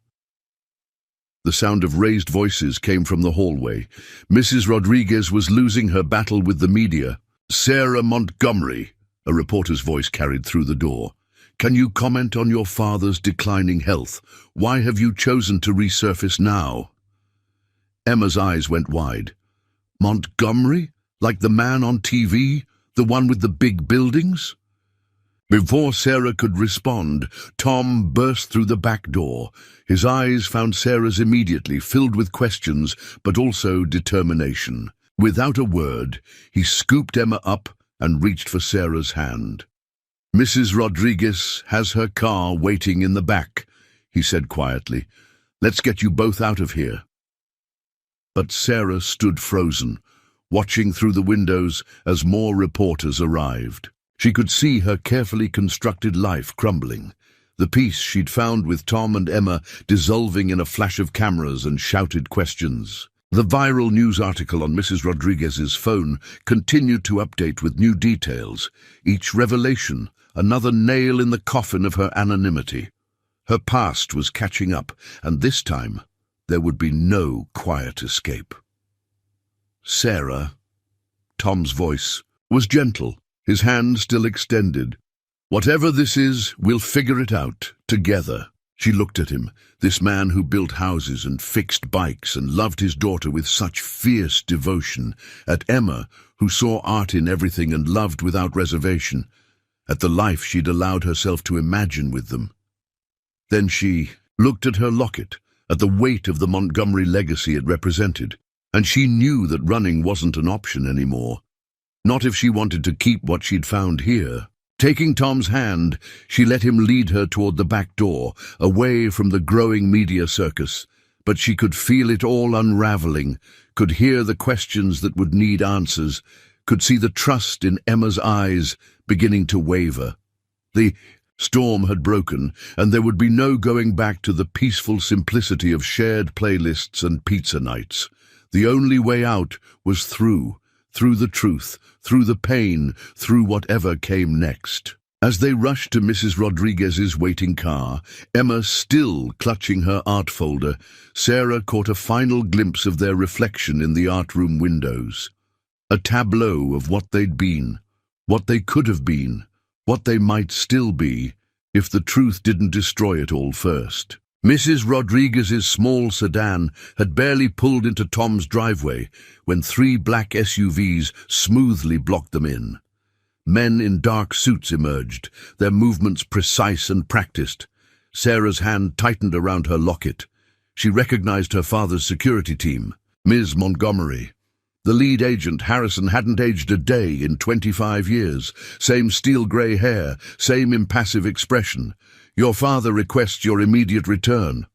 The sound of raised voices came from the hallway. Mrs. Rodriguez was losing her battle with the media. "Sarah Montgomery," a reporter's voice carried through the door. "Can you comment on your father's declining health? Why have you chosen to resurface now?" Emma's eyes went wide. "Montgomery? Like the man on TV? The one with the big buildings? Before Sarah could respond, Tom burst through the back door. His eyes found Sarah's immediately, filled with questions, but also determination. Without a word, he scooped Emma up and reached for Sarah's hand. "Mrs. Rodriguez has her car waiting in the back," he said quietly. "Let's get you both out of here." But Sarah stood frozen, watching through the windows as more reporters arrived. She could see her carefully constructed life crumbling, the peace she'd found with Tom and Emma dissolving in a flash of cameras and shouted questions. The viral news article on Mrs. Rodriguez's phone continued to update with new details, each revelation another nail in the coffin of her anonymity. Her past was catching up, and this time there would be no quiet escape. "Sarah," Tom's voice was gentle, his hand still extended. "Whatever this is, we'll figure it out, together." She looked at him, this man who built houses and fixed bikes and loved his daughter with such fierce devotion, at Emma, who saw art in everything and loved without reservation, at the life she'd allowed herself to imagine with them. Then she looked at her locket, at the weight of the Montgomery legacy it represented, and she knew that running wasn't an option anymore. Not if she wanted to keep what she'd found here. Taking Tom's hand, she let him lead her toward the back door, away from the growing media circus. But she could feel it all unraveling, could hear the questions that would need answers, could see the trust in Emma's eyes beginning to waver. The storm had broken, and there would be no going back to the peaceful simplicity of shared playlists and pizza nights. The only way out was through the truth, through the pain, through whatever came next. As they rushed to Mrs. Rodriguez's waiting car, Emma still clutching her art folder, Sarah caught a final glimpse of their reflection in the art room windows. A tableau of what they'd been, what they could have been, what they might still be, if the truth didn't destroy it all first. Mrs. Rodriguez's small sedan had barely pulled into Tom's driveway when 3 black SUVs smoothly blocked them in. Men in dark suits emerged, their movements precise and practiced. Sarah's hand tightened around her locket. She recognized her father's security team, Ms. Montgomery. The lead agent, Harrison, hadn't aged a day in 25 years. Same steel-grey hair, same impassive expression. "Your father requests your immediate return."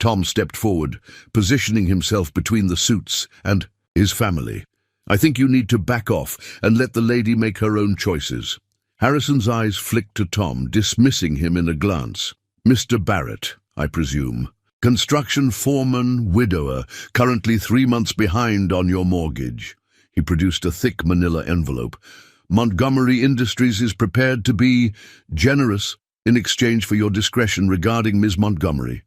Tom stepped forward, positioning himself between the suits and his family. "I think you need to back off and let the lady make her own choices." Harrison's eyes flicked to Tom, dismissing him in a glance. "Mr. Barrett, I presume. Construction foreman, widower, currently 3 months behind on your mortgage." He produced a thick manila envelope. "Montgomery Industries is prepared to be generous in exchange for your discretion regarding Ms. Montgomery."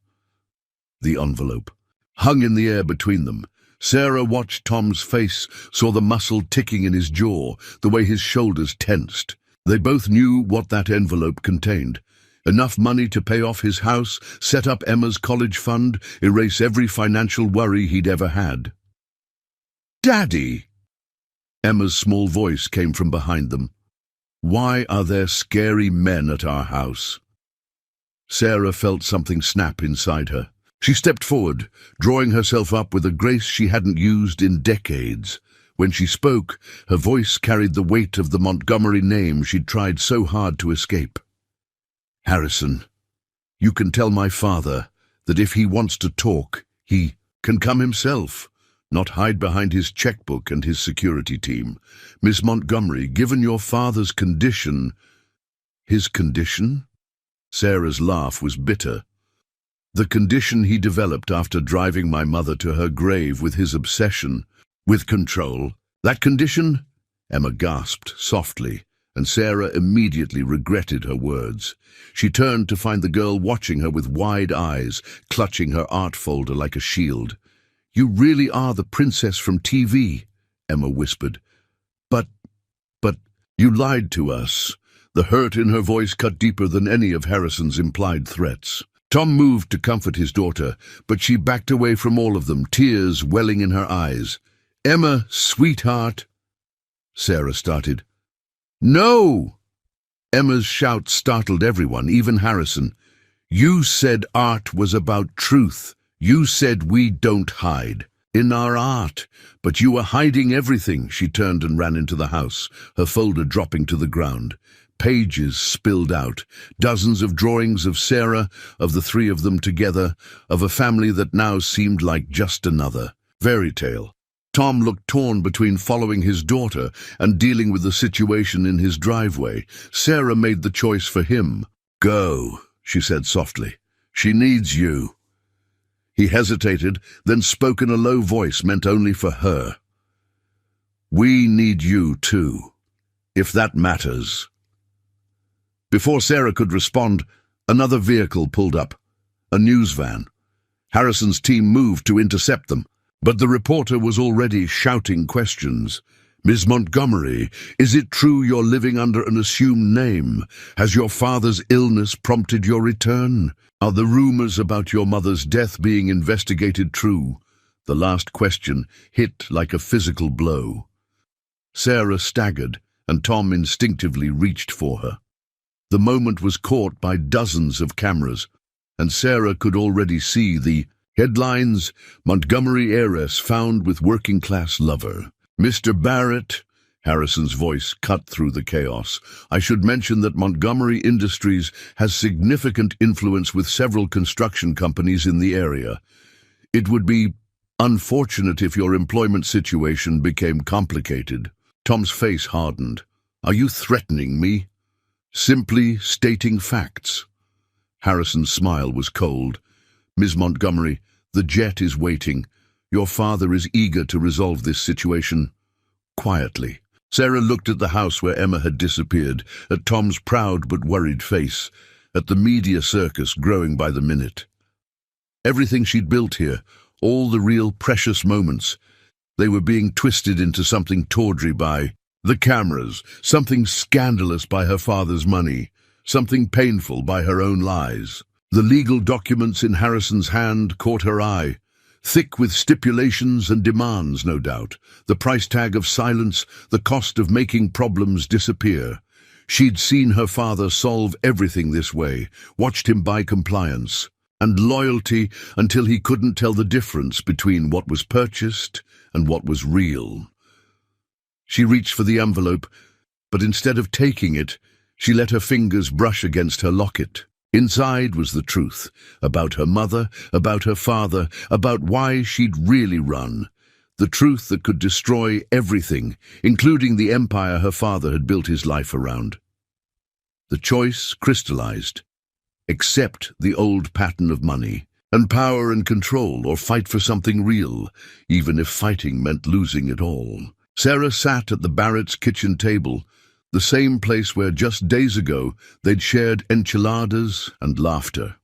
The envelope hung in the air between them. Sarah watched Tom's face, saw the muscle ticking in his jaw, the way his shoulders tensed. They both knew what that envelope contained. Enough money to pay off his house, set up Emma's college fund, erase every financial worry he'd ever had. "Daddy!" Emma's small voice came from behind them. "Why are there scary men at our house?" Sarah felt something snap inside her. She stepped forward, drawing herself up with a grace she hadn't used in decades. When she spoke, her voice carried the weight of the Montgomery name she'd tried so hard to escape. "Harrison, you can tell my father that if he wants to talk, he can come himself, not hide behind his checkbook and his security team. Miss Montgomery, given your father's condition—" "His condition?" Sarah's laugh was bitter. "The condition he developed after driving my mother to her grave with his obsession, with control. That condition?" Emma gasped softly, and Sarah immediately regretted her words. She turned to find the girl watching her with wide eyes, clutching her art folder like a shield. "You really are the princess from TV," Emma whispered. But, you lied to us." The hurt in her voice cut deeper than any of Harrison's implied threats. Tom moved to comfort his daughter, but she backed away from all of them, tears welling in her eyes. "Emma, sweetheart," Sarah started. No! Emma's shout startled everyone, even Harrison. You said art was about truth. You said we don't hide in our art, but you were hiding everything. She turned and ran into the house, her folder dropping to the ground. Pages spilled out, dozens of drawings of Sarah, of the three of them together, of a family that now seemed like just another fairy tale. Tom looked torn between following his daughter and dealing with the situation in his driveway. Sarah made the choice for him. Go, she said softly. She needs you. He hesitated, then spoke in a low voice meant only for her. We need you too, if that matters. Before Sarah could respond, another vehicle pulled up, a news van. Harrison's team moved to intercept them, but the reporter was already shouting questions. Ms. Montgomery, is it true you're living under an assumed name? Has your father's illness prompted your return? Are the rumors about your mother's death being investigated true? The last question hit like a physical blow. Sarah staggered, and Tom instinctively reached for her. The moment was caught by dozens of cameras, and Sarah could already see the headlines: Montgomery heiress found with working-class lover. Mr. Barrett, Harrison's voice cut through the chaos. I should mention that Montgomery Industries has significant influence with several construction companies in the area. It would be unfortunate if your employment situation became complicated. Tom's face hardened. Are you threatening me? Simply stating facts. Harrison's smile was cold. Ms. Montgomery, the jet is waiting. Your father is eager to resolve this situation quietly. Sarah looked at the house where Emma had disappeared, at Tom's proud but worried face, at the media circus growing by the minute. Everything she'd built here, all the real precious moments, they were being twisted into something tawdry by the cameras, something scandalous by her father's money, something painful by her own lies. The legal documents in Harrison's hand caught her eye, thick with stipulations and demands, no doubt, the price tag of silence, the cost of making problems disappear. She'd seen her father solve everything this way, watched him buy compliance and loyalty until he couldn't tell the difference between what was purchased and what was real. She reached for the envelope, but instead of taking it, she let her fingers brush against her locket. Inside was the truth, about her mother, about her father, about why she'd really run. The truth that could destroy everything, including the empire her father had built his life around. The choice crystallized. Accept the old pattern of money, and power and control, or fight for something real, even if fighting meant losing it all. Sarah sat at the Barrett's kitchen table, the same place where just days ago they'd shared enchiladas and laughter.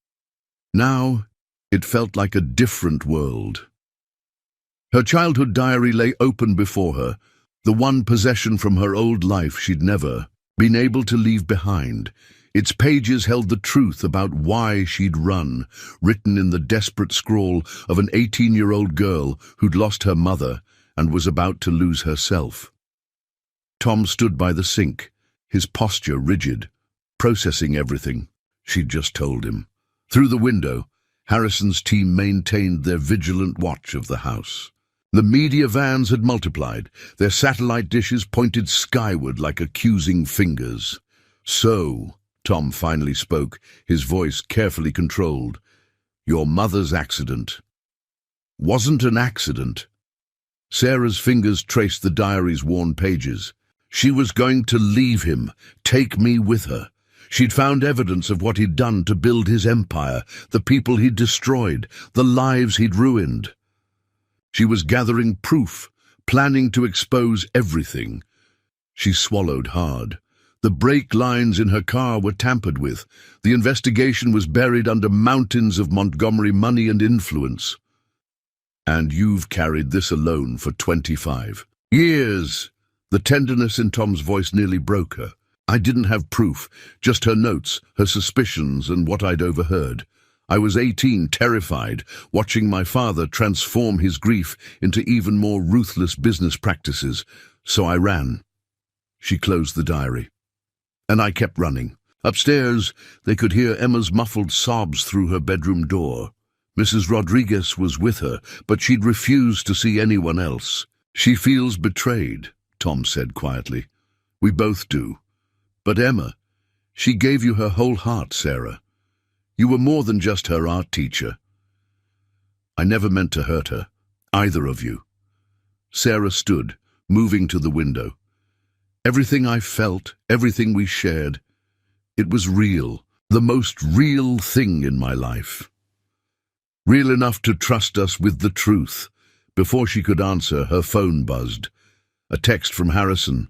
Now, it felt like a different world. Her childhood diary lay open before her, the one possession from her old life she'd never been able to leave behind. Its pages held the truth about why she'd run, written in the desperate scrawl of an 18-year-old girl who'd lost her mother and was about to lose herself. Tom stood by the sink, his posture rigid, processing everything she'd just told him. Through the window, Harrison's team maintained their vigilant watch of the house. The media vans had multiplied, their satellite dishes pointed skyward like accusing fingers. So, Tom finally spoke, his voice carefully controlled. Your mother's accident wasn't an accident. Sarah's fingers traced the diary's worn pages. She was going to leave him, take me with her. She'd found evidence of what he'd done to build his empire, the people he'd destroyed, the lives he'd ruined. She was gathering proof, planning to expose everything. She swallowed hard. The brake lines in her car were tampered with. The investigation was buried under mountains of Montgomery money and influence. And you've carried this alone for 25 years. The tenderness in Tom's voice nearly broke her. I didn't have proof, just her notes, her suspicions, and what I'd overheard. I was 18, terrified, watching my father transform his grief into even more ruthless business practices. So I ran. She closed the diary. And I kept running. Upstairs, they could hear Emma's muffled sobs through her bedroom door. Mrs. Rodriguez was with her, but she'd refused to see anyone else. She feels betrayed, Tom said quietly. We both do. But Emma, she gave you her whole heart, Sarah. You were more than just her art teacher. I never meant to hurt her, either of you. Sarah stood, moving to the window. Everything I felt, everything we shared, it was real, the most real thing in my life. Real enough to trust us with the truth. Before she could answer, her phone buzzed. A text from Harrison.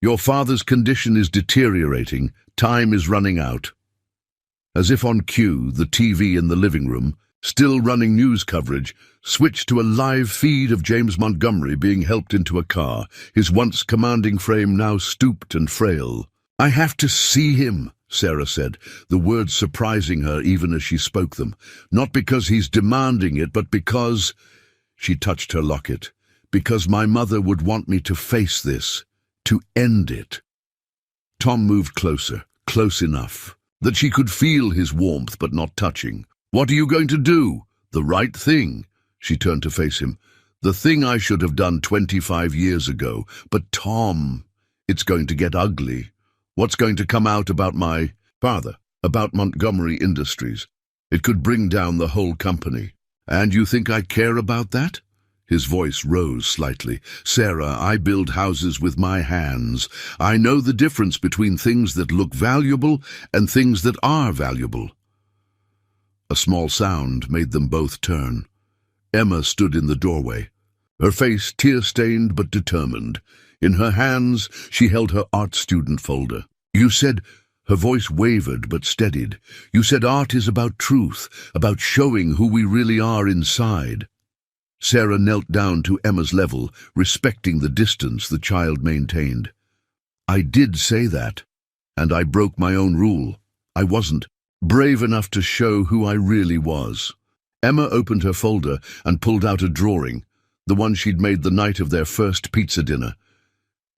Your father's condition is deteriorating. Time is running out. As if on cue, the TV in the living room, still running news coverage, switched to a live feed of James Montgomery being helped into a car, his once commanding frame now stooped and frail. I have to see him, Sarah said, the words surprising her even as she spoke them. Not because he's demanding it, but because... She touched her locket. Because my mother would want me to face this, to end it. Tom moved closer, close enough, that she could feel his warmth but not touching. What are you going to do? The right thing. She turned to face him. The thing I should have done 25 years ago. But Tom, it's going to get ugly. What's going to come out about my father, about Montgomery Industries? It could bring down the whole company. And you think I care about that? His voice rose slightly. Sarah, I build houses with my hands. I know the difference between things that look valuable and things that are valuable. A small sound made them both turn. Emma stood in the doorway, her face tear-stained but determined. In her hands, she held her art student folder. You said... Her voice wavered but steadied. You said art is about truth, about showing who we really are inside. Sarah knelt down to Emma's level, respecting the distance the child maintained. I did say that, and I broke my own rule. I wasn't brave enough to show who I really was. Emma opened her folder and pulled out a drawing, the one she'd made the night of their first pizza dinner.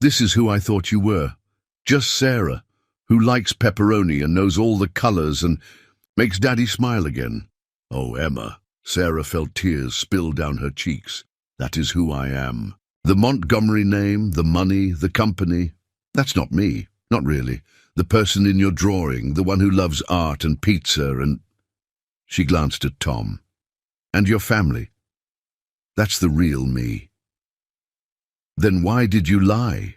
This is who I thought you were. Just Sarah, who likes pepperoni and knows all the colors and makes Daddy smile again. Oh, Emma. Sarah felt tears spill down her cheeks. That is who I am. The Montgomery name, the money, the company. That's not me. Not really. The person in your drawing, the one who loves art and pizza and... She glanced at Tom. And your family. That's the real me. Then why did you lie?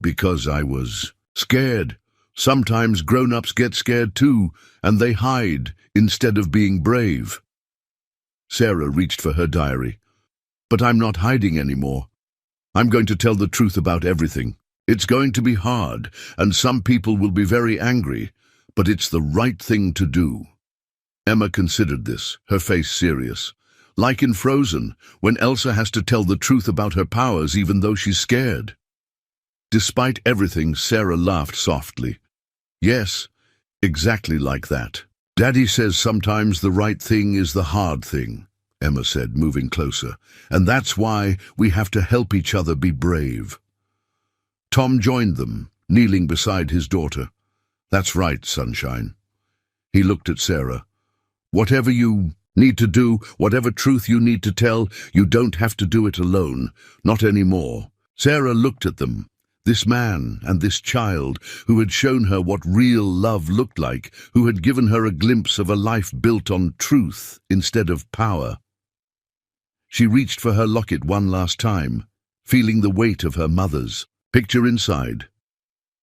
Because I was scared. Sometimes grown-ups get scared too, and they hide instead of being brave. Sarah reached for her diary. But I'm not hiding anymore. I'm going to tell the truth about everything. It's going to be hard, and some people will be very angry, but it's the right thing to do. Emma considered this, her face serious. Like in Frozen, when Elsa has to tell the truth about her powers even though she's scared. Despite everything, Sarah laughed softly. Yes, exactly like that. Daddy says sometimes the right thing is the hard thing, Emma said, moving closer. And that's why we have to help each other be brave. Tom joined them, kneeling beside his daughter. That's right, sunshine. He looked at Sarah. Whatever you need to do, whatever truth you need to tell, you don't have to do it alone. Not anymore. Sarah looked at them. This man and this child who had shown her what real love looked like, who had given her a glimpse of a life built on truth instead of power. She reached for her locket one last time, feeling the weight of her mother's. Picture inside.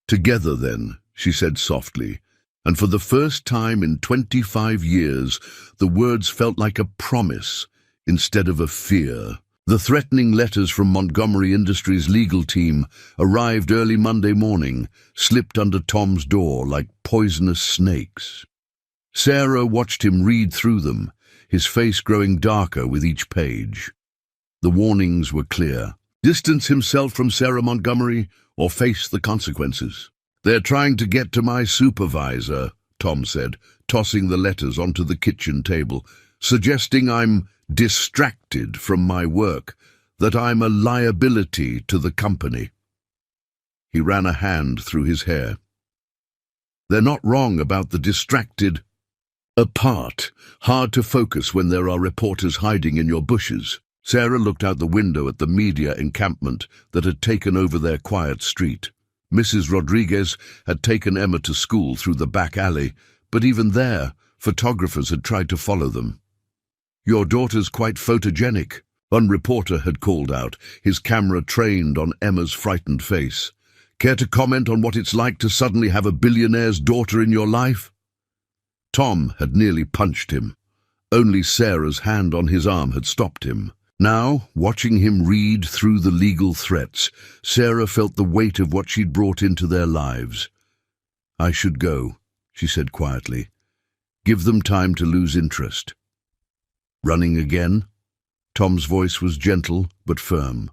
Together then, she said softly, and for the first time in 25 years, the words felt like a promise instead of a fear. The threatening letters from Montgomery Industries' legal team arrived early Monday morning, slipped under Tom's door like poisonous snakes. Sarah watched him read through them, his face growing darker with each page. The warnings were clear. Distance himself from Sarah Montgomery or face the consequences. They're trying to get to my supervisor, Tom said, tossing the letters onto the kitchen table, suggesting I'm distracted from my work, that I'm a liability to the company. He ran a hand through his hair. They're not wrong about the distracted. Apart, hard to focus when there are reporters hiding in your bushes. Sarah looked out the window at the media encampment that had taken over their quiet street. Mrs. Rodriguez had taken Emma to school through the back alley, but even there, photographers had tried to follow them. "Your daughter's quite photogenic," one reporter had called out, his camera trained on Emma's frightened face. "Care to comment on what it's like to suddenly have a billionaire's daughter in your life?" Tom had nearly punched him. Only Sarah's hand on his arm had stopped him. Now, watching him read through the legal threats, Sarah felt the weight of what she'd brought into their lives. "I should go," she said quietly. "Give them time to lose interest." "Running again?" Tom's voice was gentle but firm.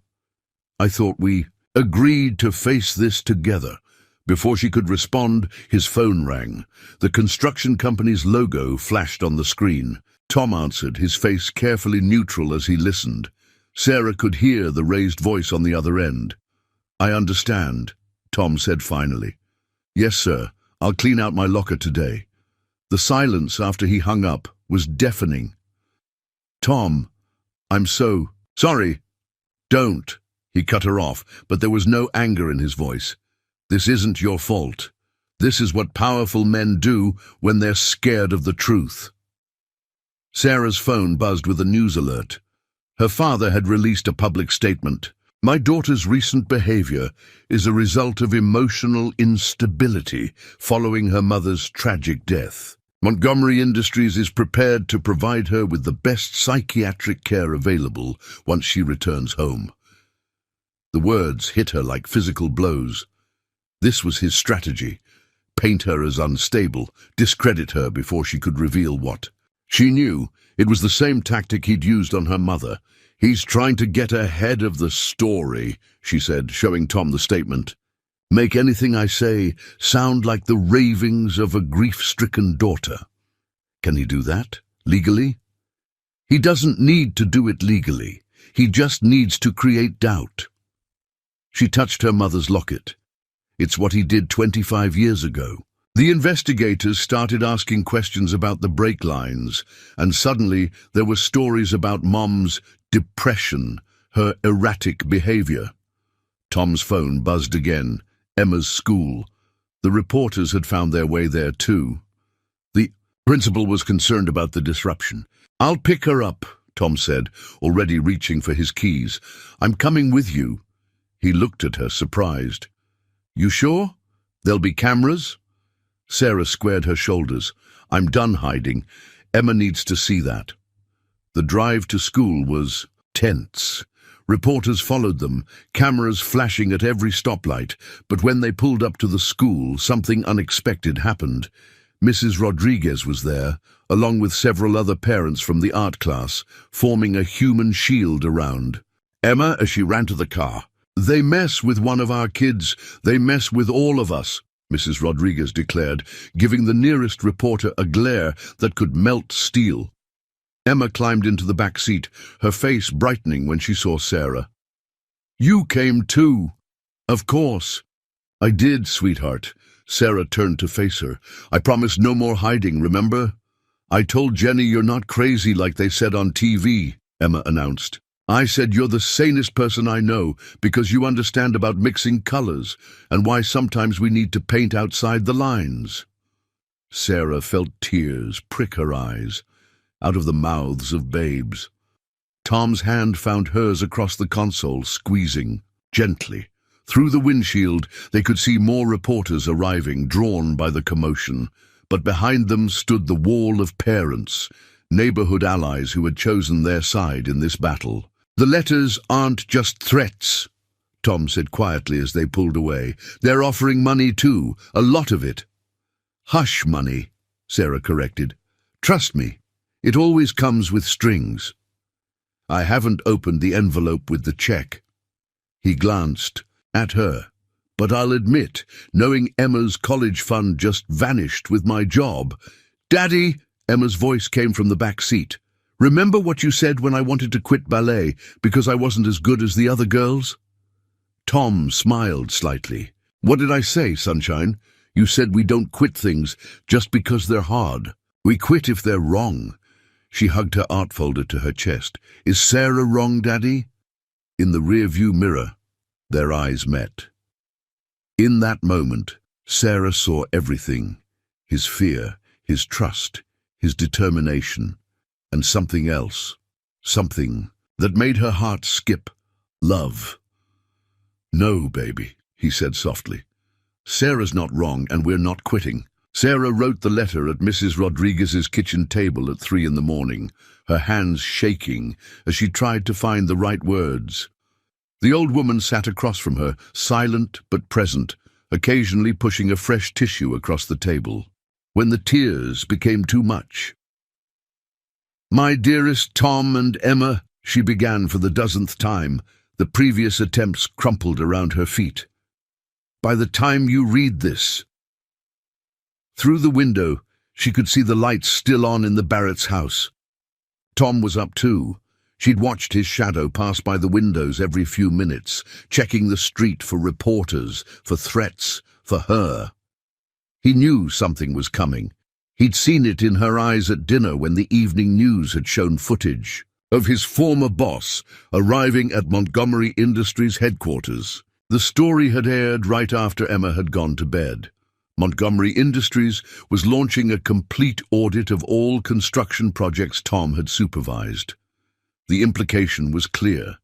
"I thought we agreed to face this together." Before she could respond, his phone rang. The construction company's logo flashed on the screen. Tom answered, his face carefully neutral as he listened. Sarah could hear the raised voice on the other end. "I understand," Tom said finally. "Yes, sir. I'll clean out my locker today." The silence after he hung up was deafening. "Tom, I'm so sorry." "Don't." He cut her off, but there was no anger in his voice. "This isn't your fault. This is what powerful men do when they're scared of the truth." Sarah's phone buzzed with a news alert. Her father had released a public statement. "My daughter's recent behavior is a result of emotional instability following her mother's tragic death. Montgomery Industries is prepared to provide her with the best psychiatric care available once she returns home." The words hit her like physical blows. This was his strategy: paint her as unstable, discredit her before she could reveal what. She knew it was the same tactic he'd used on her mother. "He's trying to get ahead of the story," she said, showing Tom the statement. "Make anything I say sound like the ravings of a grief-stricken daughter." Can he do that, legally? He doesn't need to do it legally. He just needs to create doubt. She touched her mother's locket. It's what he did 25 years ago. The investigators started asking questions about the brake lines, and suddenly there were stories about Mom's depression, her erratic behavior. Tom's phone buzzed again. Emma's school. The reporters had found their way there too. The principal was concerned about the disruption. "I'll pick her up," Tom said, already reaching for his keys. "I'm coming with you." He looked at her, surprised. "You sure? There'll be cameras?" Sarah squared her shoulders. "I'm done hiding. Emma needs to see that." The drive to school was tense. Reporters followed them, cameras flashing at every stoplight, but when they pulled up to the school, something unexpected happened. Mrs. Rodriguez was there, along with several other parents from the art class, forming a human shield around Emma as she ran to the car. "They mess with one of our kids. They mess with all of us," Mrs. Rodriguez declared, giving the nearest reporter a glare that could melt steel. Emma climbed into the back seat, her face brightening when she saw Sarah. "You came too." "Of course." "I did, sweetheart." Sarah turned to face her. "I promised no more hiding, remember?" "I told Jenny you're not crazy like they said on TV," Emma announced. "I said you're the sanest person I know because you understand about mixing colors and why sometimes we need to paint outside the lines." Sarah felt tears prick her eyes, out of the mouths of babes. Tom's hand found hers across the console, squeezing gently. Through the windshield, they could see more reporters arriving, drawn by the commotion, but behind them stood the wall of parents, neighborhood allies who had chosen their side in this battle. "The letters aren't just threats," Tom said quietly as they pulled away. "They're offering money too, a lot of it." "Hush money," Sarah corrected. "Trust me, it always comes with strings." "I haven't opened the envelope with the check." He glanced at her. "But I'll admit, knowing Emma's college fund just vanished with my job." "Daddy," Emma's voice came from the back seat. "Remember what you said when I wanted to quit ballet because I wasn't as good as the other girls?" Tom smiled slightly. What did I say, Sunshine? You said we don't quit things just because they're hard. We quit if they're wrong. She hugged her art folder to her chest. Is Sarah wrong, Daddy? In the rear-view mirror, their eyes met. In that moment, Sarah saw everything. His fear, his trust, his determination, and something else. Something that made her heart skip. Love. No, baby, he said softly. Sarah's not wrong, and we're not quitting. Sarah wrote the letter at Mrs. Rodriguez's kitchen table at 3 a.m, her hands shaking as she tried to find the right words. The old woman sat across from her, silent but present, occasionally pushing a fresh tissue across the table. When the tears became too much. My dearest Tom and Emma, she began for the dozenth time. The previous attempts crumpled around her feet. By the time you read this. Through the window, she could see the lights still on in the Barrett's house. Tom was up too. She'd watched his shadow pass by the windows every few minutes, checking the street for reporters, for threats, for her. He knew something was coming. He'd seen it in her eyes at dinner when the evening news had shown footage of his former boss arriving at Montgomery Industries headquarters. The story had aired right after Emma had gone to bed. Montgomery Industries was launching a complete audit of all construction projects Tom had supervised. The implication was clear.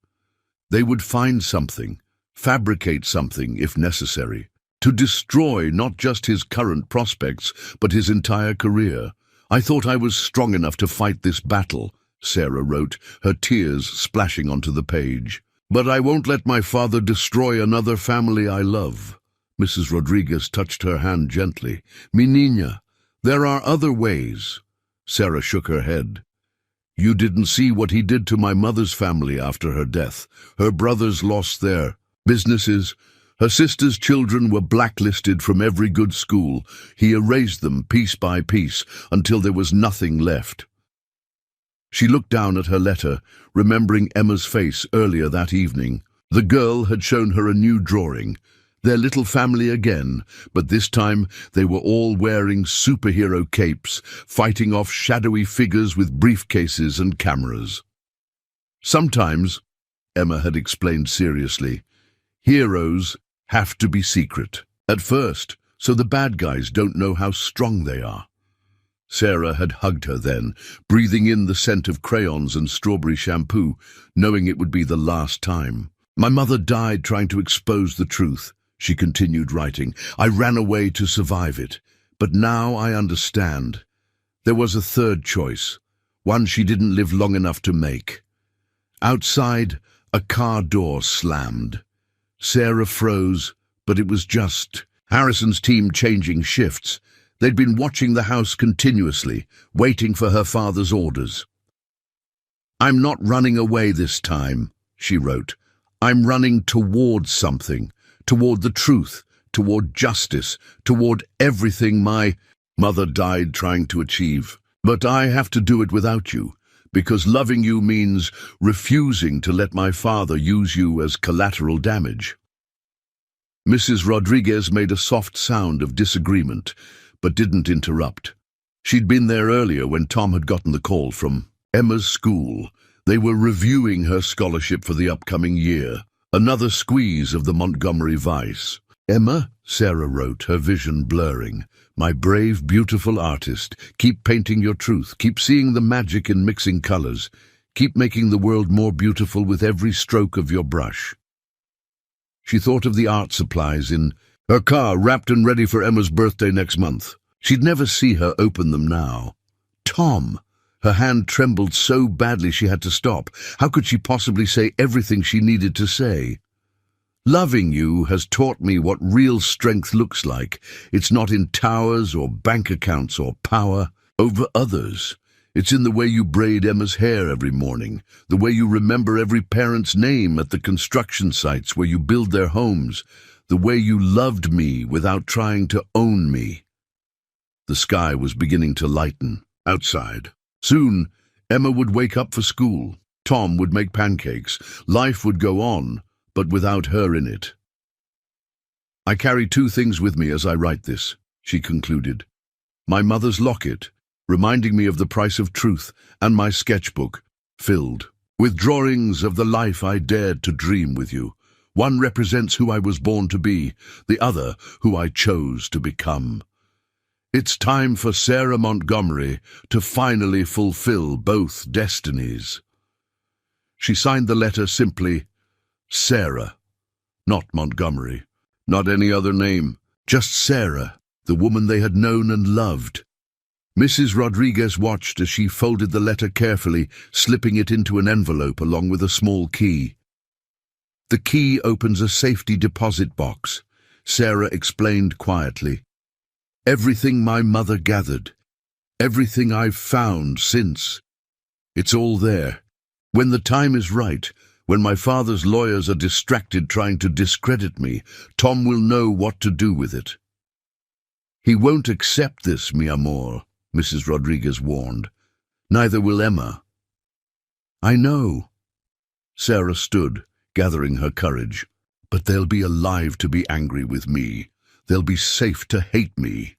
They would find something, fabricate something if necessary, to destroy not just his current prospects, but his entire career. I thought I was strong enough to fight this battle, Sarah wrote, her tears splashing onto the page. But I won't let my father destroy another family I love. Mrs. Rodriguez touched her hand gently. Mi niña, there are other ways. Sarah shook her head. You didn't see what he did to my mother's family after her death. Her brothers lost their businesses. Her sister's children were blacklisted from every good school. He erased them piece by piece until there was nothing left. She looked down at her letter, remembering Emma's face earlier that evening. The girl had shown her a new drawing. Their little family again, but this time they were all wearing superhero capes, fighting off shadowy figures with briefcases and cameras. Sometimes, Emma had explained seriously, heroes have to be secret, at first, so the bad guys don't know how strong they are. Sarah had hugged her then, breathing in the scent of crayons and strawberry shampoo, knowing it would be the last time. My mother died trying to expose the truth. She continued writing. I ran away to survive it, but now I understand. There was a third choice, one she didn't live long enough to make. Outside, a car door slammed. Sarah froze, but it was just Harrison's team changing shifts. They'd been watching the house continuously, waiting for her father's orders. I'm not running away this time, she wrote. I'm running towards something. Toward the truth, toward justice, toward everything my mother died trying to achieve. But I have to do it without you, because loving you means refusing to let my father use you as collateral damage. Mrs. Rodriguez made a soft sound of disagreement, but didn't interrupt. She'd been there earlier when Tom had gotten the call from Emma's school. They were reviewing her scholarship for the upcoming year. Another squeeze of the Montgomery vice. Emma, Sarah wrote, her vision blurring. My brave, beautiful artist, keep painting your truth. Keep seeing the magic in mixing colors. Keep making the world more beautiful with every stroke of your brush. She thought of the art supplies in her car, wrapped and ready for Emma's birthday next month. She'd never see her open them now. Tom! Her hand trembled so badly she had to stop. How could she possibly say everything she needed to say? Loving you has taught me what real strength looks like. It's not in towers or bank accounts or power over others. It's in the way you braid Emma's hair every morning, the way you remember every parent's name at the construction sites where you build their homes, the way you loved me without trying to own me. The sky was beginning to lighten outside. Soon, Emma would wake up for school. Tom would make pancakes. Life would go on, but without her in it. I carry two things with me as I write this, she concluded. My mother's locket, reminding me of the price of truth, and my sketchbook, filled with drawings of the life I dared to dream with you. One represents who I was born to be, the other who I chose to become. It's time for Sarah Montgomery to finally fulfill both destinies. She signed the letter simply Sarah, not Montgomery, not any other name, just Sarah, the woman they had known and loved. Mrs. Rodriguez watched as she folded the letter carefully, slipping it into an envelope along with a small key. The key opens a safety deposit box, Sarah explained quietly. Everything my mother gathered, everything I've found since, it's all there. When the time is right, when my father's lawyers are distracted trying to discredit me, Tom will know what to do with it. He won't accept this, mi amor, Mrs. Rodriguez warned. Neither will Emma. I know. Sarah stood, gathering her courage. But they'll be alive to be angry with me. They'll be safe to hate me.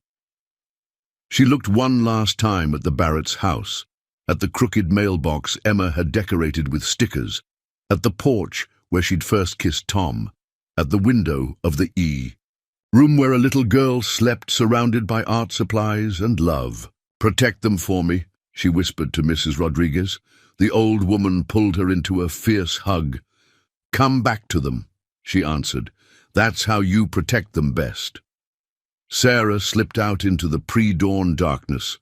She looked one last time at the Barrett's house, at the crooked mailbox Emma had decorated with stickers, at the porch where she'd first kissed Tom, at the window of the room where a little girl slept surrounded by art supplies and love. Protect them for me, she whispered to Mrs. Rodriguez. The old woman pulled her into a fierce hug. Come back to them, she answered. That's how you protect them best. Sarah slipped out into the pre-dawn darkness,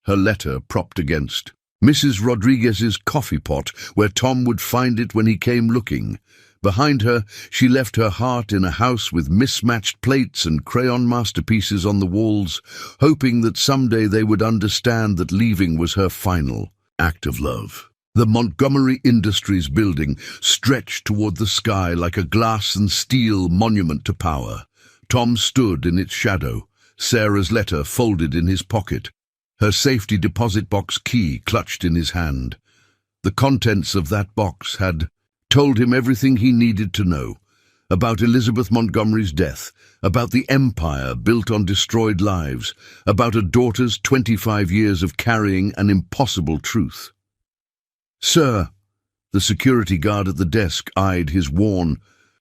her letter propped against Mrs. Rodriguez's coffee pot, where Tom would find it when he came looking. Behind her, she left her heart in a house with mismatched plates and crayon masterpieces on the walls, hoping that someday they would understand that leaving was her final act of love. The Montgomery Industries building stretched toward the sky like a glass and steel monument to power. Tom stood in its shadow, Sarah's letter folded in his pocket, her safety deposit box key clutched in his hand. The contents of that box had told him everything he needed to know, about Elizabeth Montgomery's death, about the empire built on destroyed lives, about a daughter's 25 years of carrying an impossible truth. Sir, the security guard at the desk eyed his worn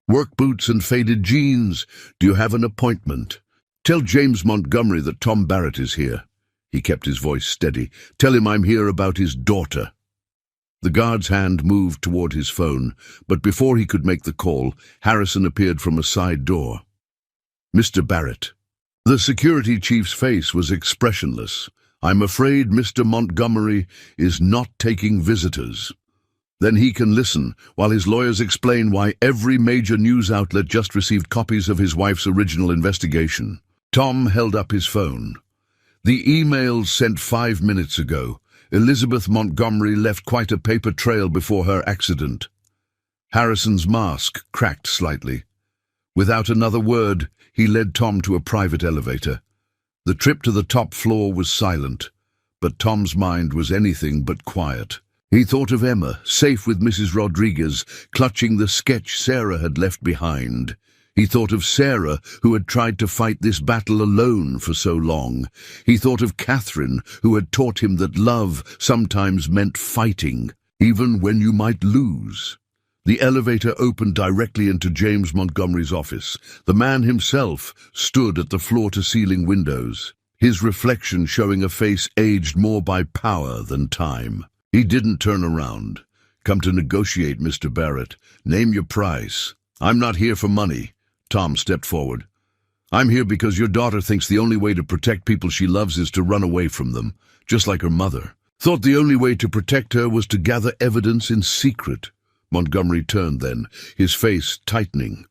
work boots and faded jeans. Do you have an appointment? Tell James Montgomery that Tom Barrett is here. He kept his voice steady. Tell him I'm here about his daughter. The guard's hand moved toward his phone, but before he could make the call, Harrison appeared from a side door. Mr. Barrett. The security chief's face was expressionless. I'm afraid Mr. Montgomery is not taking visitors. Then he can listen while his lawyers explain why every major news outlet just received copies of his wife's original investigation. Tom held up his phone. The emails sent 5 minutes ago. Elizabeth Montgomery left quite a paper trail before her accident. Harrison's mask cracked slightly. Without another word, he led Tom to a private elevator. The trip to the top floor was silent, but Tom's mind was anything but quiet. He thought of Emma, safe with Mrs. Rodriguez, clutching the sketch Sarah had left behind. He thought of Sarah, who had tried to fight this battle alone for so long. He thought of Catherine, who had taught him that love sometimes meant fighting, even when you might lose. The elevator opened directly into James Montgomery's office. The man himself stood at the floor-to-ceiling windows, his reflection showing a face aged more by power than time. He didn't turn around. Come to negotiate, Mr. Barrett. Name your price. I'm not here for money. Tom stepped forward. I'm here because your daughter thinks the only way to protect people she loves is to run away from them, just like her mother. Thought the only way to protect her was to gather evidence in secret. Montgomery turned then, his face tightening.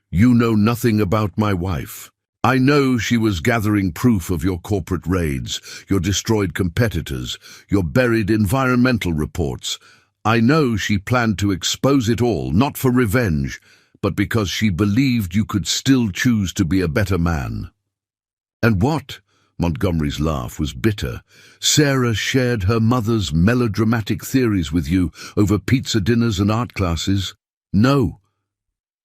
You know nothing about my wife. I know she was gathering proof of your corporate raids, your destroyed competitors, your buried environmental reports. I know she planned to expose it all, not for revenge, but because she believed you could still choose to be a better man. And what? Montgomery's laugh was bitter. Sarah shared her mother's melodramatic theories with you over pizza dinners and art classes. No.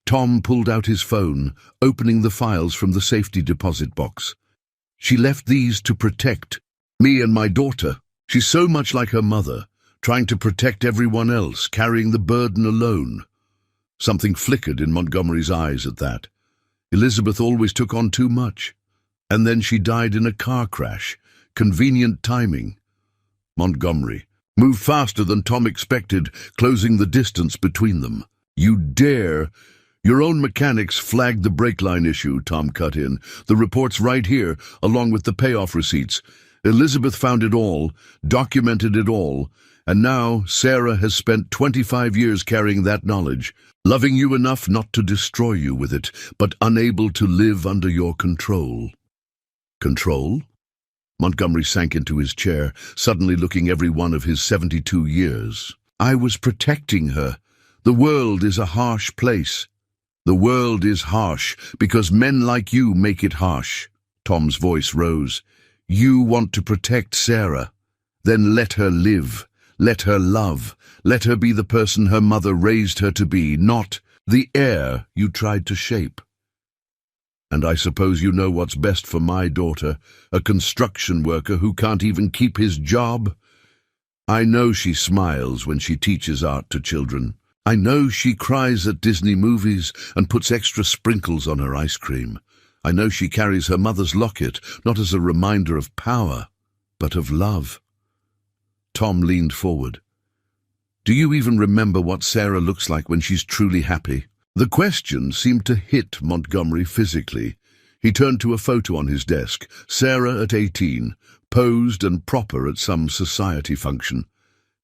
Tom pulled out his phone, opening the files from the safety deposit box. She left these to protect me and my daughter. She's so much like her mother, trying to protect everyone else, carrying the burden alone. Something flickered in Montgomery's eyes at that. Elizabeth always took on too much. And then she died in a car crash. Convenient timing. Montgomery moved faster than Tom expected, closing the distance between them. You dare! Your own mechanics flagged the brake line issue, Tom cut in. The report's right here, along with the payoff receipts. Elizabeth found it all, documented it all, and now Sarah has spent 25 years carrying that knowledge, loving you enough not to destroy you with it, but unable to live under your control. Control? Montgomery sank into his chair, suddenly looking every one of his 72 years. I was protecting her. The world is a harsh place. The world is harsh because men like you make it harsh. Tom's voice rose. You want to protect Sarah. Then let her live. Let her love. Let her be the person her mother raised her to be, not the heir you tried to shape. And I suppose you know what's best for my daughter, a construction worker who can't even keep his job. I know she smiles when she teaches art to children. I know she cries at Disney movies and puts extra sprinkles on her ice cream. I know she carries her mother's locket, not as a reminder of power, but of love. Tom leaned forward. Do you even remember what Sarah looks like when she's truly happy? The question seemed to hit Montgomery physically. He turned to a photo on his desk, Sarah at 18, posed and proper at some society function.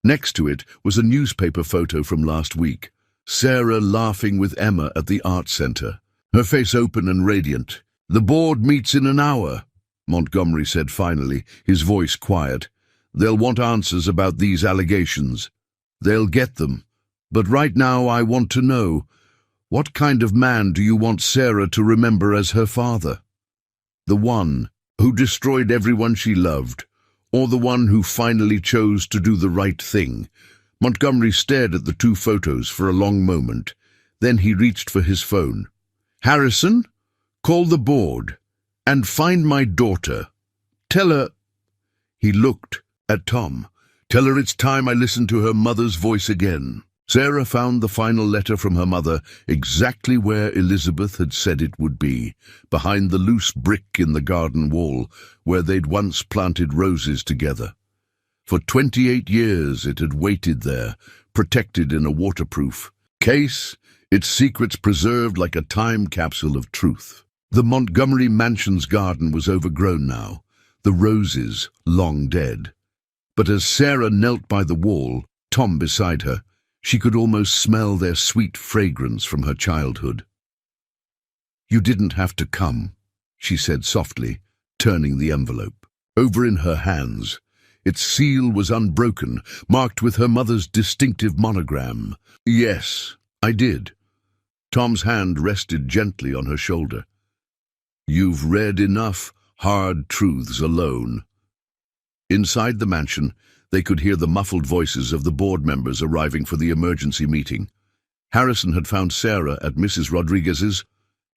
Next to it was a newspaper photo from last week, Sarah laughing with Emma at the art center, her face open and radiant. The board meets in an hour, Montgomery said finally, his voice quiet. They'll want answers about these allegations. They'll get them. But right now I want to know, what kind of man do you want Sarah to remember as her father? The one who destroyed everyone she loved, or the one who finally chose to do the right thing? Montgomery stared at the two photos for a long moment. Then he reached for his phone. Harrison, call the board and find my daughter. Tell her... He looked at Tom. Tell her it's time I listened to her mother's voice again. Sarah found the final letter from her mother exactly where Elizabeth had said it would be, behind the loose brick in the garden wall where they'd once planted roses together. For 28 years it had waited there, protected in a waterproof case, its secrets preserved like a time capsule of truth. The Montgomery mansion's garden was overgrown now, the roses long dead. But as Sarah knelt by the wall, Tom beside her, she could almost smell their sweet fragrance from her childhood. You didn't have to come, she said softly, turning the envelope. Over in her hands, its seal was unbroken, marked with her mother's distinctive monogram. Yes, I did. Tom's hand rested gently on her shoulder. You've read enough hard truths alone. Inside the mansion, they could hear the muffled voices of the board members arriving for the emergency meeting. Harrison had found Sarah at Mrs. Rodriguez's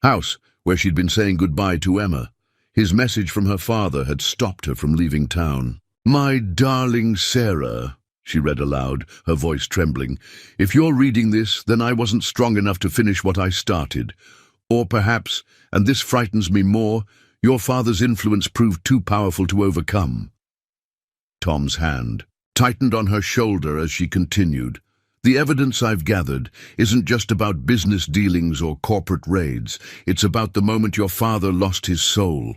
house, where she'd been saying goodbye to Emma. His message from her father had stopped her from leaving town. My darling Sarah, she read aloud, her voice trembling. If you're reading this, then I wasn't strong enough to finish what I started. Or perhaps, and this frightens me more, your father's influence proved too powerful to overcome. Tom's hand tightened on her shoulder as she continued. The evidence I've gathered isn't just about business dealings or corporate raids. It's about the moment your father lost his soul.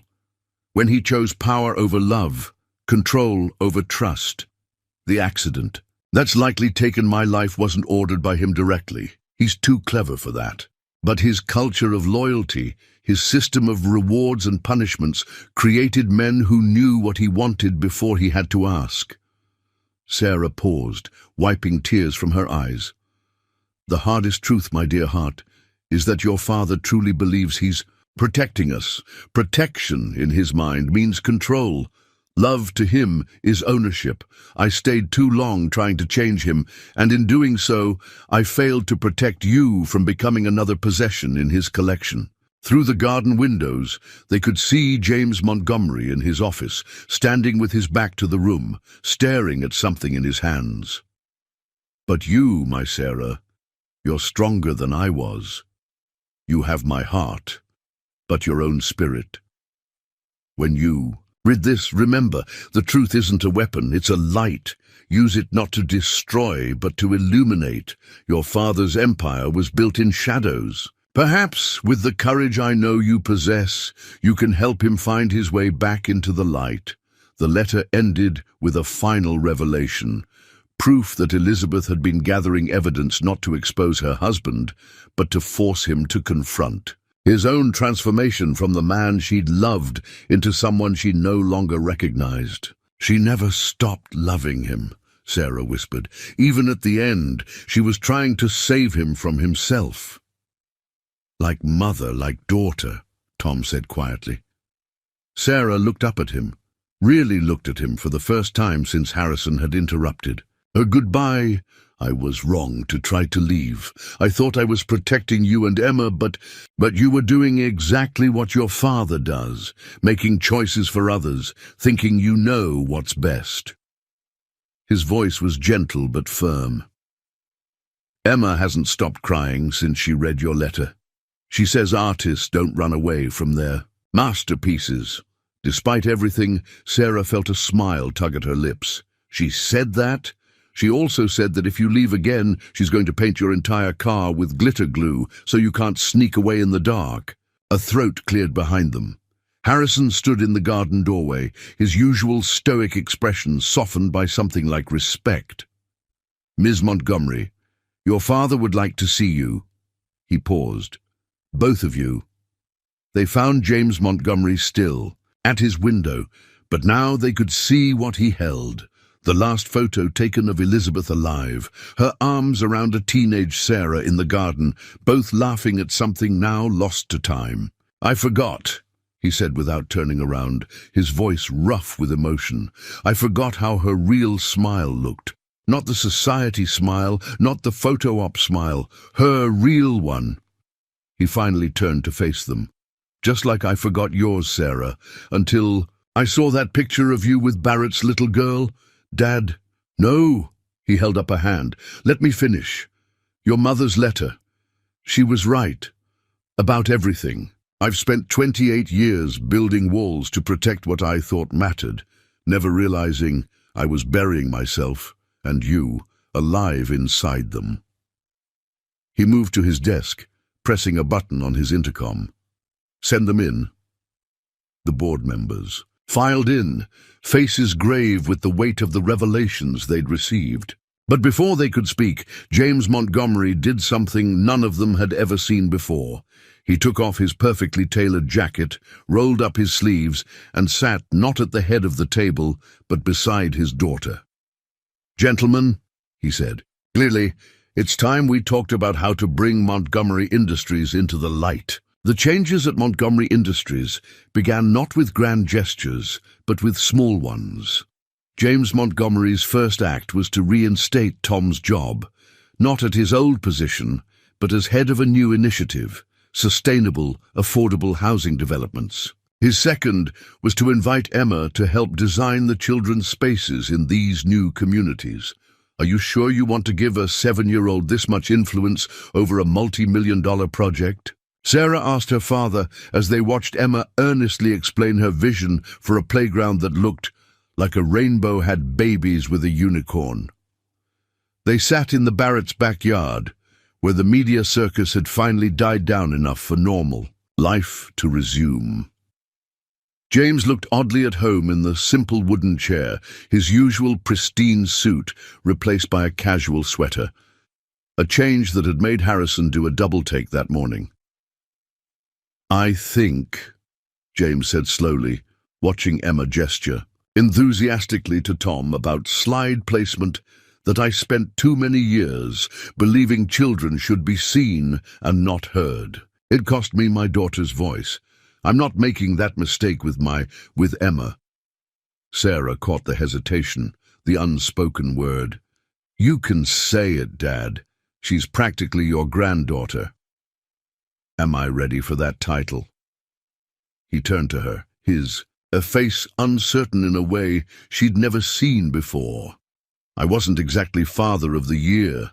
When he chose power over love, control over trust. The accident that's likely taken my life wasn't ordered by him directly. He's too clever for that. But his culture of loyalty, his system of rewards and punishments, created men who knew what he wanted before he had to ask. Sarah paused, wiping tears from her eyes. The hardest truth, my dear heart, is that your father truly believes he's protecting us. Protection, in his mind, means control. Love to him is ownership. I stayed too long trying to change him, and in doing so, I failed to protect you from becoming another possession in his collection. Through the garden windows, they could see James Montgomery in his office, standing with his back to the room, staring at something in his hands. But you, my Sarah, you're stronger than I was. You have my heart, but your own spirit. When you read this, remember, the truth isn't a weapon, it's a light. Use it not to destroy, but to illuminate. Your father's empire was built in shadows. Perhaps, with the courage I know you possess, you can help him find his way back into the light. The letter ended with a final revelation. Proof that Elizabeth had been gathering evidence not to expose her husband, but to force him to confront. His own transformation from the man she'd loved into someone she no longer recognized. She never stopped loving him, Sarah whispered. Even at the end, she was trying to save him from himself. Like mother, like daughter, Tom said quietly. Sarah looked up at him, really looked at him for the first time since Harrison had interrupted. Her goodbye. I was wrong to try to leave. I thought I was protecting you and Emma, but you were doing exactly what your father does, making choices for others, thinking you know what's best. His voice was gentle but firm. Emma hasn't stopped crying since she read your letter. She says artists don't run away from their masterpieces. Despite everything, Sarah felt a smile tug at her lips. She said that? She also said that if you leave again, she's going to paint your entire car with glitter glue so you can't sneak away in the dark. A throat cleared behind them. Harrison stood in the garden doorway, his usual stoic expression softened by something like respect. Ms. Montgomery, your father would like to see you. He paused. Both of you. They found James Montgomery still, at his window, but now they could see what he held. The last photo taken of Elizabeth alive, her arms around a teenage Sarah in the garden, both laughing at something now lost to time. I forgot, he said without turning around, his voice rough with emotion. I forgot how her real smile looked. Not the society smile, not the photo op smile, her real one. He finally turned to face them. Just like I forgot yours, Sarah, until I saw that picture of you with Barrett's little girl. Dad, no, he held up a hand. Let me finish. Your mother's letter. She was right. About everything. I've spent 28 years building walls to protect what I thought mattered, never realizing I was burying myself, and you, alive inside them. He moved to his desk, pressing a button on his intercom. Send them in. The board members filed in, faces grave with the weight of the revelations they'd received. But before they could speak, James Montgomery did something none of them had ever seen before. He took off his perfectly tailored jacket, rolled up his sleeves, and sat not at the head of the table, but beside his daughter. Gentlemen, he said, clearly, it's time we talked about how to bring Montgomery Industries into the light. The changes at Montgomery Industries began not with grand gestures, but with small ones. James Montgomery's first act was to reinstate Tom's job, not at his old position, but as head of a new initiative, sustainable, affordable housing developments. His second was to invite Emma to help design the children's spaces in these new communities. Are you sure you want to give a 7-year-old this much influence over a multi-million-dollar project? Sarah asked her father as they watched Emma earnestly explain her vision for a playground that looked like a rainbow had babies with a unicorn. They sat in the Barretts' backyard, where the media circus had finally died down enough for normal life to resume. James looked oddly at home in the simple wooden chair, his usual pristine suit replaced by a casual sweater, a change that had made Harrison do a double-take that morning. I think, James said slowly, watching Emma gesture enthusiastically to Tom about slide placement, that I spent too many years believing children should be seen and not heard. It cost me my daughter's voice. I'm not making that mistake with Emma. Sarah caught the hesitation, the unspoken word. You can say it, Dad. She's practically your granddaughter. Am I ready for that title? He turned to her, a face uncertain in a way she'd never seen before. I wasn't exactly Father of the Year.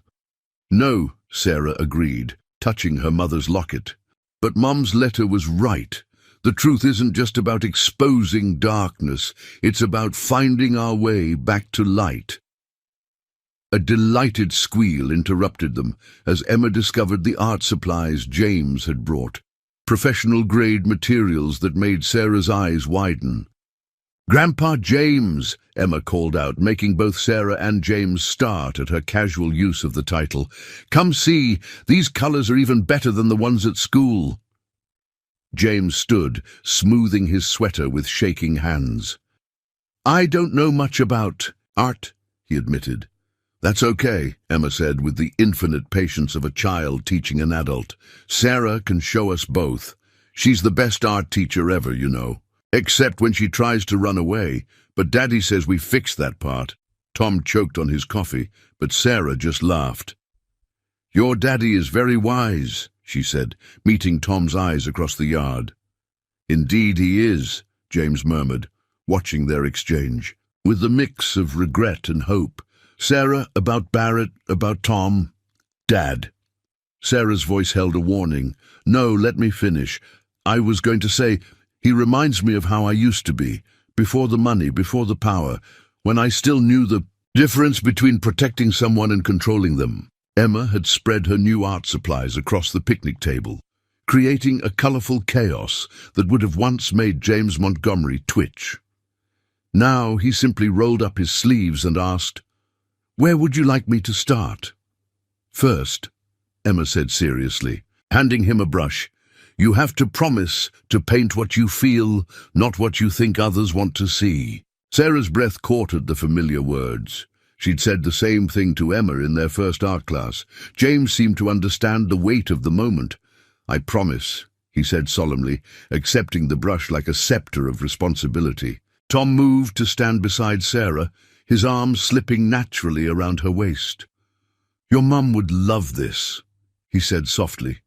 No, Sarah agreed, touching her mother's locket. But Mum's letter was right. The truth isn't just about exposing darkness, it's about finding our way back to light. A delighted squeal interrupted them as Emma discovered the art supplies James had brought, professional-grade materials that made Sarah's eyes widen. "Grandpa James," Emma called out, making both Sarah and James start at her casual use of the title. "Come see, these colors are even better than the ones at school." James stood, smoothing his sweater with shaking hands. "I don't know much about art," he admitted. "That's okay," Emma said with the infinite patience of a child teaching an adult. "Sarah can show us both. She's the best art teacher ever, you know. Except when she tries to run away, but Daddy says we fixed that part." Tom choked on his coffee, but Sarah just laughed. "Your daddy is very wise," she said, meeting Tom's eyes across the yard. "Indeed he is," James murmured, watching their exchange, with a mix of regret and hope. "Sarah, about Barrett, about Tom." "Dad." Sarah's voice held a warning. "No, let me finish. I was going to say, he reminds me of how I used to be, before the money, before the power, when I still knew the difference between protecting someone and controlling them." Emma had spread her new art supplies across the picnic table, creating a colorful chaos that would have once made James Montgomery twitch. Now he simply rolled up his sleeves and asked, "Where would you like me to start?" "First," Emma said seriously, handing him a brush, "you have to promise to paint what you feel, not what you think others want to see." Sarah's breath caught at the familiar words. She'd said the same thing to Emma in their first art class. James seemed to understand the weight of the moment. "I promise," he said solemnly, accepting the brush like a scepter of responsibility. Tom moved to stand beside Sarah, his arms slipping naturally around her waist. "Your mum would love this," he said softly.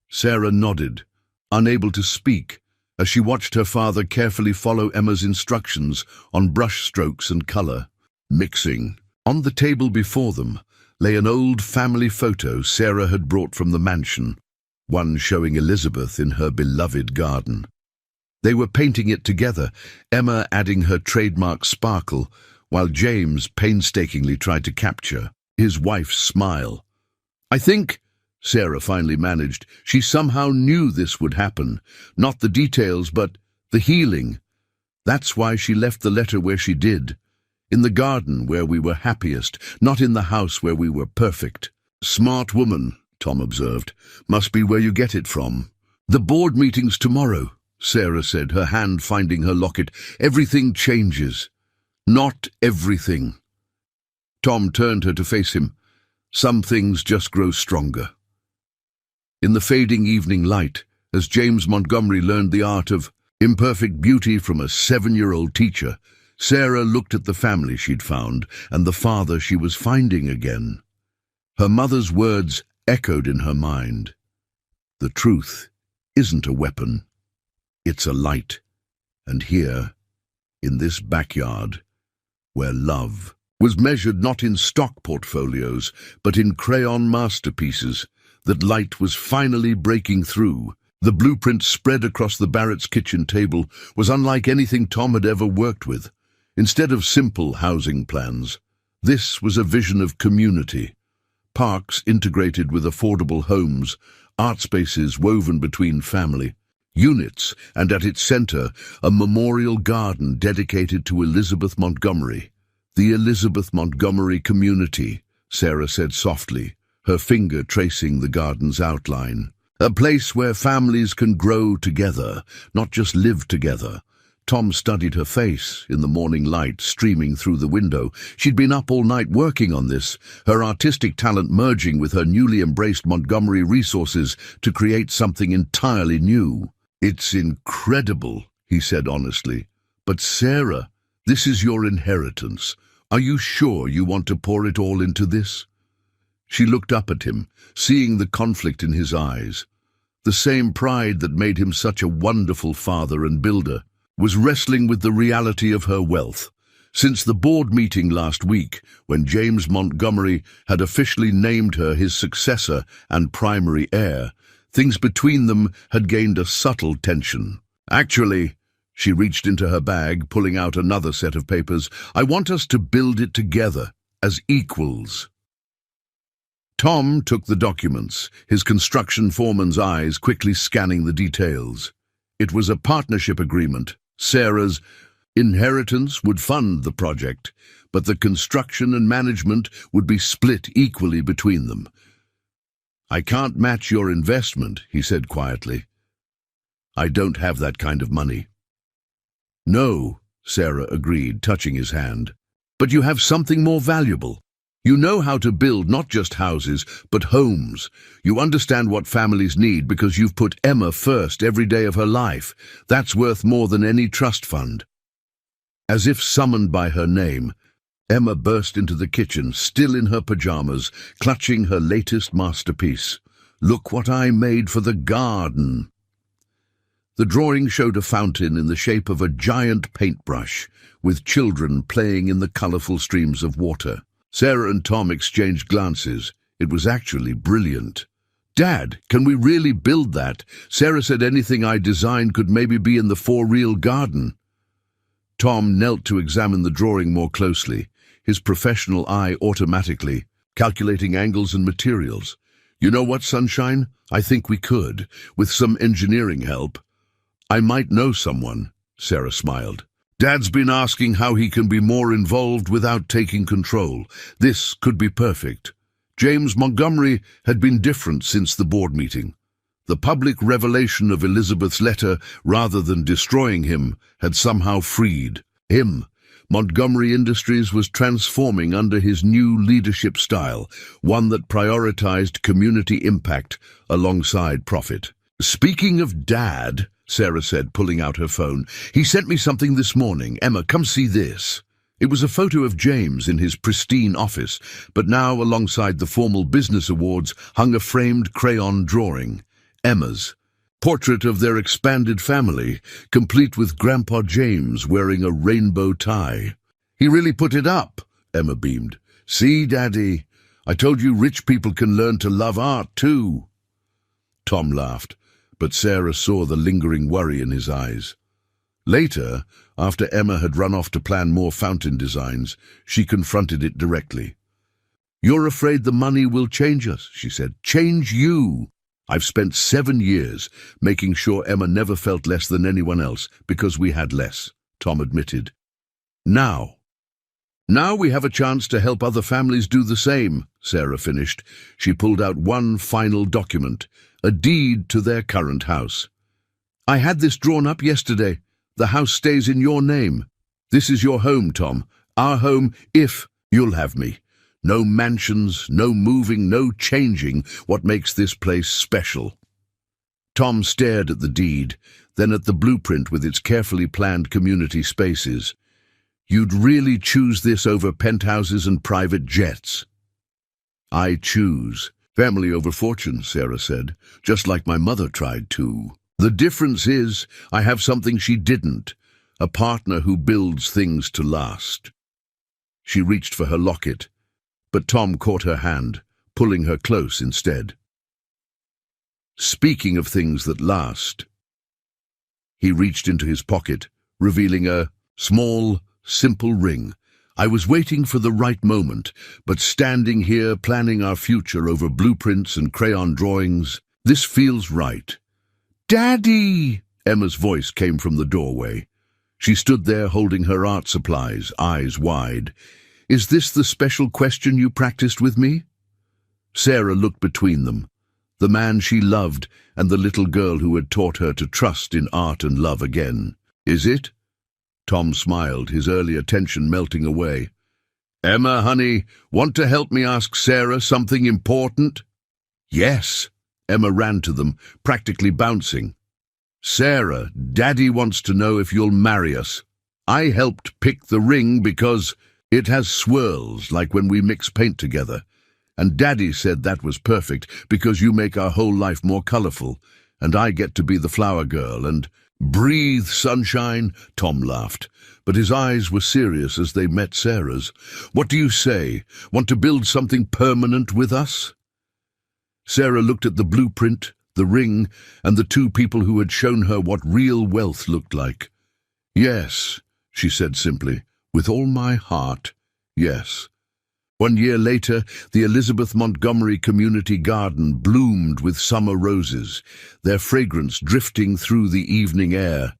Sarah nodded, unable to speak, as she watched her father carefully follow Emma's instructions on brush strokes and color. Mixing. On the table before them lay an old family photo Sarah had brought from the mansion, one showing Elizabeth in her beloved garden. They were painting it together, Emma adding her trademark sparkle, while James painstakingly tried to capture his wife's smile. "I think," Sarah finally managed, "she somehow knew this would happen. Not the details, but the healing. That's why she left the letter where she did. In the garden where we were happiest, not in the house where we were perfect." "Smart woman," Tom observed. "Must be where you get it from." "The board meeting's tomorrow," Sarah said, her hand finding her locket. "Everything changes." "Not everything." Tom turned her to face him. "Some things just grow stronger." In the fading evening light, as James Montgomery learned the art of imperfect beauty from a 7-year-old teacher, Sarah looked at the family she'd found and the father she was finding again. Her mother's words echoed in her mind. The truth isn't a weapon, it's a light. And here, in this backyard, where love was measured not in stock portfolios, but in crayon masterpieces, that light was finally breaking through. The blueprint spread across the Barrett's kitchen table was unlike anything Tom had ever worked with. Instead of simple housing plans, this was a vision of community. Parks integrated with affordable homes, art spaces woven between family units, and at its center, a memorial garden dedicated to Elizabeth Montgomery. "The Elizabeth Montgomery community," Sarah said softly, her finger tracing the garden's outline. "A place where families can grow together, not just live together." Tom studied her face in the morning light streaming through the window. She'd been up all night working on this, her artistic talent merging with her newly embraced Montgomery resources to create something entirely new. "It's incredible," he said honestly. "But Sarah, This is your inheritance. Are you sure you want to pour it all into this? She looked up at him, seeing the conflict in his eyes. The same pride that made him such a wonderful father and builder was wrestling with the reality of her wealth. Since the board meeting last week, when James Montgomery had officially named her his successor and primary heir, things between them had gained a subtle tension. Actually, she reached into her bag, pulling out another set of papers, I want us to build it together, as equals. Tom took the documents, his construction foreman's eyes quickly scanning the details. It was a partnership agreement. Sarah's inheritance would fund the project, but the construction and management would be split equally between them. I can't match your investment, he said quietly. I don't have that kind of money. No, Sarah agreed, touching his hand. But you have something more valuable. You know how to build not just houses, but homes. You understand what families need because you've put Emma first every day of her life. That's worth more than any trust fund. As if summoned by her name, Emma burst into the kitchen, still in her pajamas, clutching her latest masterpiece. Look what I made for the garden. The drawing showed a fountain in the shape of a giant paintbrush, with children playing in the colorful streams of water. Sarah and Tom exchanged glances. It was actually brilliant. Dad, can we really build that? Sarah said anything I designed could maybe be in the for-real garden. Tom knelt to examine the drawing more closely, his professional eye automatically calculating angles and materials. You know what, Sunshine? I think we could, with some engineering help. I might know someone, Sarah smiled. Dad's been asking how he can be more involved without taking control. This could be perfect. James Montgomery had been different since the board meeting. The public revelation of Elizabeth's letter, rather than destroying him, had somehow freed him. Montgomery Industries was transforming under his new leadership style, one that prioritized community impact alongside profit. Speaking of Dad, Sarah said, pulling out her phone, he sent me something this morning. Emma, come see this. It was a photo of James in his pristine office, but now alongside the formal business awards hung a framed crayon drawing. Emma's portrait of their expanded family, complete with Grandpa James wearing a rainbow tie. He really put it up, Emma beamed. See, Daddy, I told you rich people can learn to love art too. Tom laughed, but Sarah saw the lingering worry in his eyes. Later, after Emma had run off to plan more fountain designs, she confronted it directly. You're afraid the money will change us, she said. Change you. I've spent 7 years making sure Emma never felt less than anyone else because we had less, Tom admitted. Now we have a chance to help other families do the same, Sarah finished. She pulled out one final document, a deed to their current house. I had this drawn up yesterday. The house stays in your name. This is your home, Tom. Our home, if you'll have me. No mansions, no moving, no changing what makes this place special. Tom stared at the deed, then at the blueprint with its carefully planned community spaces. You'd really choose this over penthouses and private jets? I choose family over fortune, Sarah said, just like my mother tried to. The difference is I have something she didn't, a partner who builds things to last. She reached for her locket, but Tom caught her hand, pulling her close instead. Speaking of things that last, he reached into his pocket, revealing a small, simple ring. I was waiting for the right moment, but standing here planning our future over blueprints and crayon drawings, this feels right. Daddy! Emma's voice came from the doorway. She stood there holding her art supplies, eyes wide. Is this the special question you practiced with me? Sarah looked between them, the man she loved and the little girl who had taught her to trust in art and love again. Is it? Tom smiled, his earlier tension melting away. Emma, honey, want to help me ask Sarah something important? Yes. Emma ran to them, practically bouncing. Sarah, Daddy wants to know if you'll marry us. I helped pick the ring because it has swirls like when we mix paint together. And Daddy said that was perfect because you make our whole life more colorful, and I get to be the flower girl and breathe sunshine." Tom laughed, but his eyes were serious as they met Sarah's. "What do you say? Want to build something permanent with us?" Sarah looked at the blueprint, the ring, and the two people who had shown her what real wealth looked like. "Yes," she said simply, "with all my heart, yes." 1 year later, the Elizabeth Montgomery Community Garden bloomed with summer roses, their fragrance drifting through the evening air.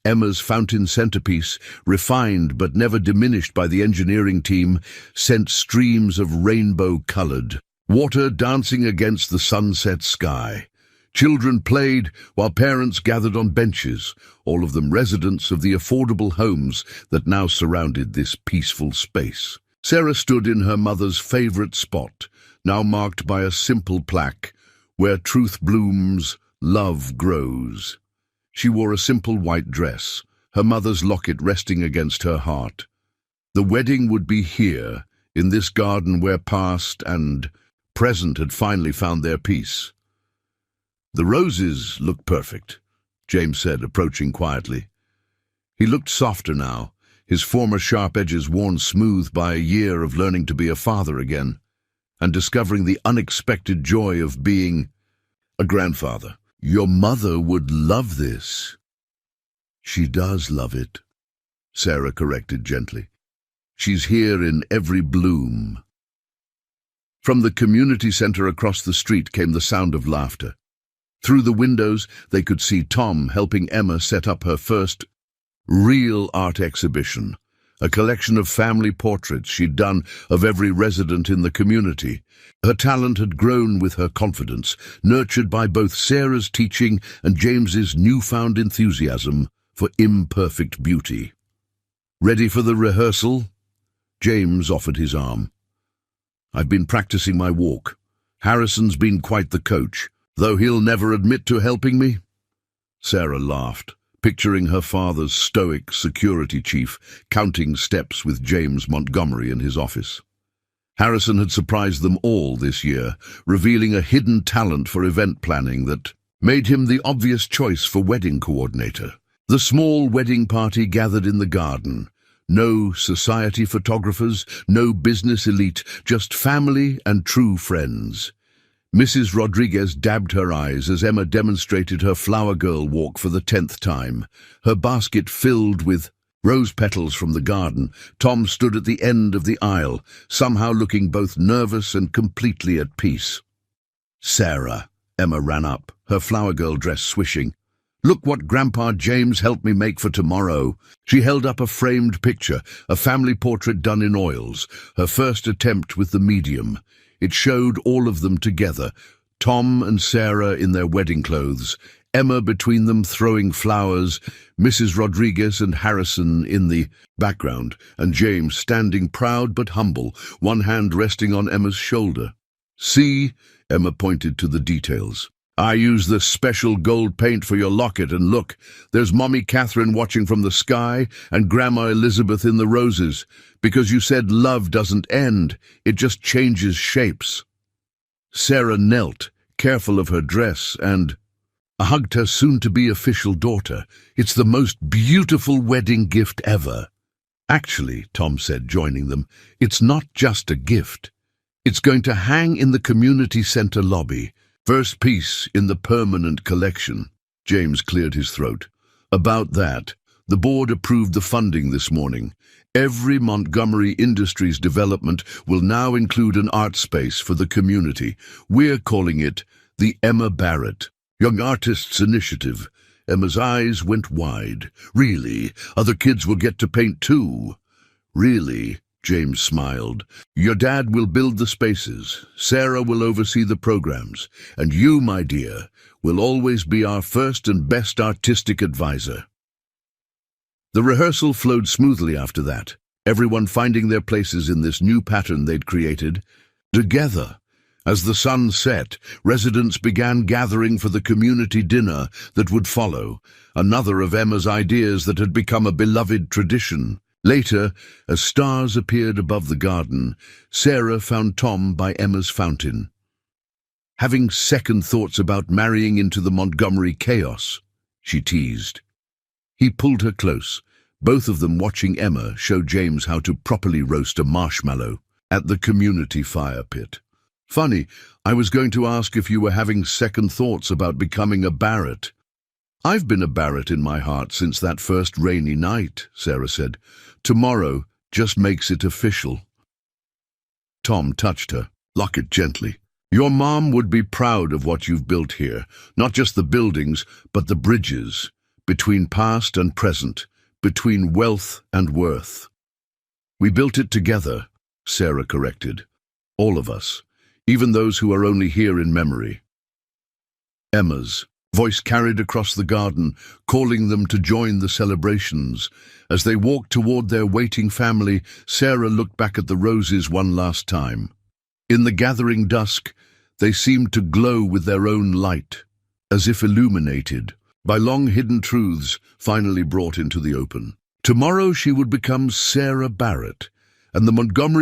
Emma's fountain centerpiece, refined but never diminished by the engineering team, sent streams of rainbow-colored water dancing against the sunset sky. Children played while parents gathered on benches, all of them residents of the affordable homes that now surrounded this peaceful space. Sarah stood in her mother's favorite spot, now marked by a simple plaque, "Where truth blooms, love grows." She wore a simple white dress, her mother's locket resting against her heart. The wedding would be here, in this garden where past and present had finally found their peace. "The roses look perfect," James said, approaching quietly. He looked softer now, his former sharp edges worn smooth by a year of learning to be a father again, and discovering the unexpected joy of being a grandfather. "Your mother would love this." "She does love it," Sarah corrected gently. "She's here in every bloom." From the community center across the street came the sound of laughter. Through the windows, they could see Tom helping Emma set up her first real art exhibition, a collection of family portraits she'd done of every resident in the community. Her talent had grown with her confidence, nurtured by both Sarah's teaching and James's newfound enthusiasm for imperfect beauty. "Ready for the rehearsal?" James offered his arm. "I've been practicing my walk. Harrison's been quite the coach, though he'll never admit to helping me." Sarah laughed, picturing her father's stoic security chief counting steps with James Montgomery in his office. Harrison had surprised them all this year, revealing a hidden talent for event planning that made him the obvious choice for wedding coordinator. The small wedding party gathered in the garden. No society photographers, no business elite, just family and true friends. Mrs. Rodriguez dabbed her eyes as Emma demonstrated her flower girl walk for the 10th time, her basket filled with rose petals from the garden. Tom stood at the end of the aisle, somehow looking both nervous and completely at peace. "Sarah," Emma ran up, her flower girl dress swishing. "Look what Grandpa James helped me make for tomorrow." She held up a framed picture, a family portrait done in oils, her first attempt with the medium. It showed all of them together, Tom and Sarah in their wedding clothes, Emma between them throwing flowers, Mrs. Rodriguez and Harrison in the background, and James standing proud but humble, one hand resting on Emma's shoulder. "See," Emma pointed to the details. "I use this special gold paint for your locket, and look, there's Mommy Catherine watching from the sky and Grandma Elizabeth in the roses, because you said love doesn't end, it just changes shapes." Sarah knelt, careful of her dress, and hugged her soon-to-be official daughter. "It's the most beautiful wedding gift ever." "Actually," Tom said, joining them, "it's not just a gift. It's going to hang in the community center lobby. First piece in the permanent collection." James cleared his throat. "About that, the board approved the funding this morning. Every Montgomery Industries development will now include an art space for the community. We're calling it the Emma Barrett Young Artists Initiative." Emma's eyes went wide. "Really? Other kids will get to paint too?" "Really?" James smiled. "Your dad will build the spaces, Sarah will oversee the programs, and you, my dear, will always be our first and best artistic advisor." The rehearsal flowed smoothly after that, everyone finding their places in this new pattern they'd created together. As the sun set, residents began gathering for the community dinner that would follow, another of Emma's ideas that had become a beloved tradition. Later, as stars appeared above the garden, Sarah found Tom by Emma's fountain. "Having second thoughts about marrying into the Montgomery chaos," she teased. He pulled her close, both of them watching Emma show James how to properly roast a marshmallow at the community fire pit. "Funny, I was going to ask if you were having second thoughts about becoming a Barrett." "I've been a Barrett in my heart since that first rainy night," Sarah said. "Tomorrow just makes it official." Tom touched her. "Lock it gently. Your mom would be proud of what you've built here, not just the buildings, but the bridges, between past and present, between wealth and worth." "We built it together," Sarah corrected. "All of us, even those who are only here in memory." Emma's voice carried across the garden, calling them to join the celebrations. As they walked toward their waiting family, Sarah looked back at the roses one last time. In the gathering dusk, they seemed to glow with their own light, as if illuminated by long-hidden truths finally brought into the open. Tomorrow she would become Sarah Barrett, and the Montgomery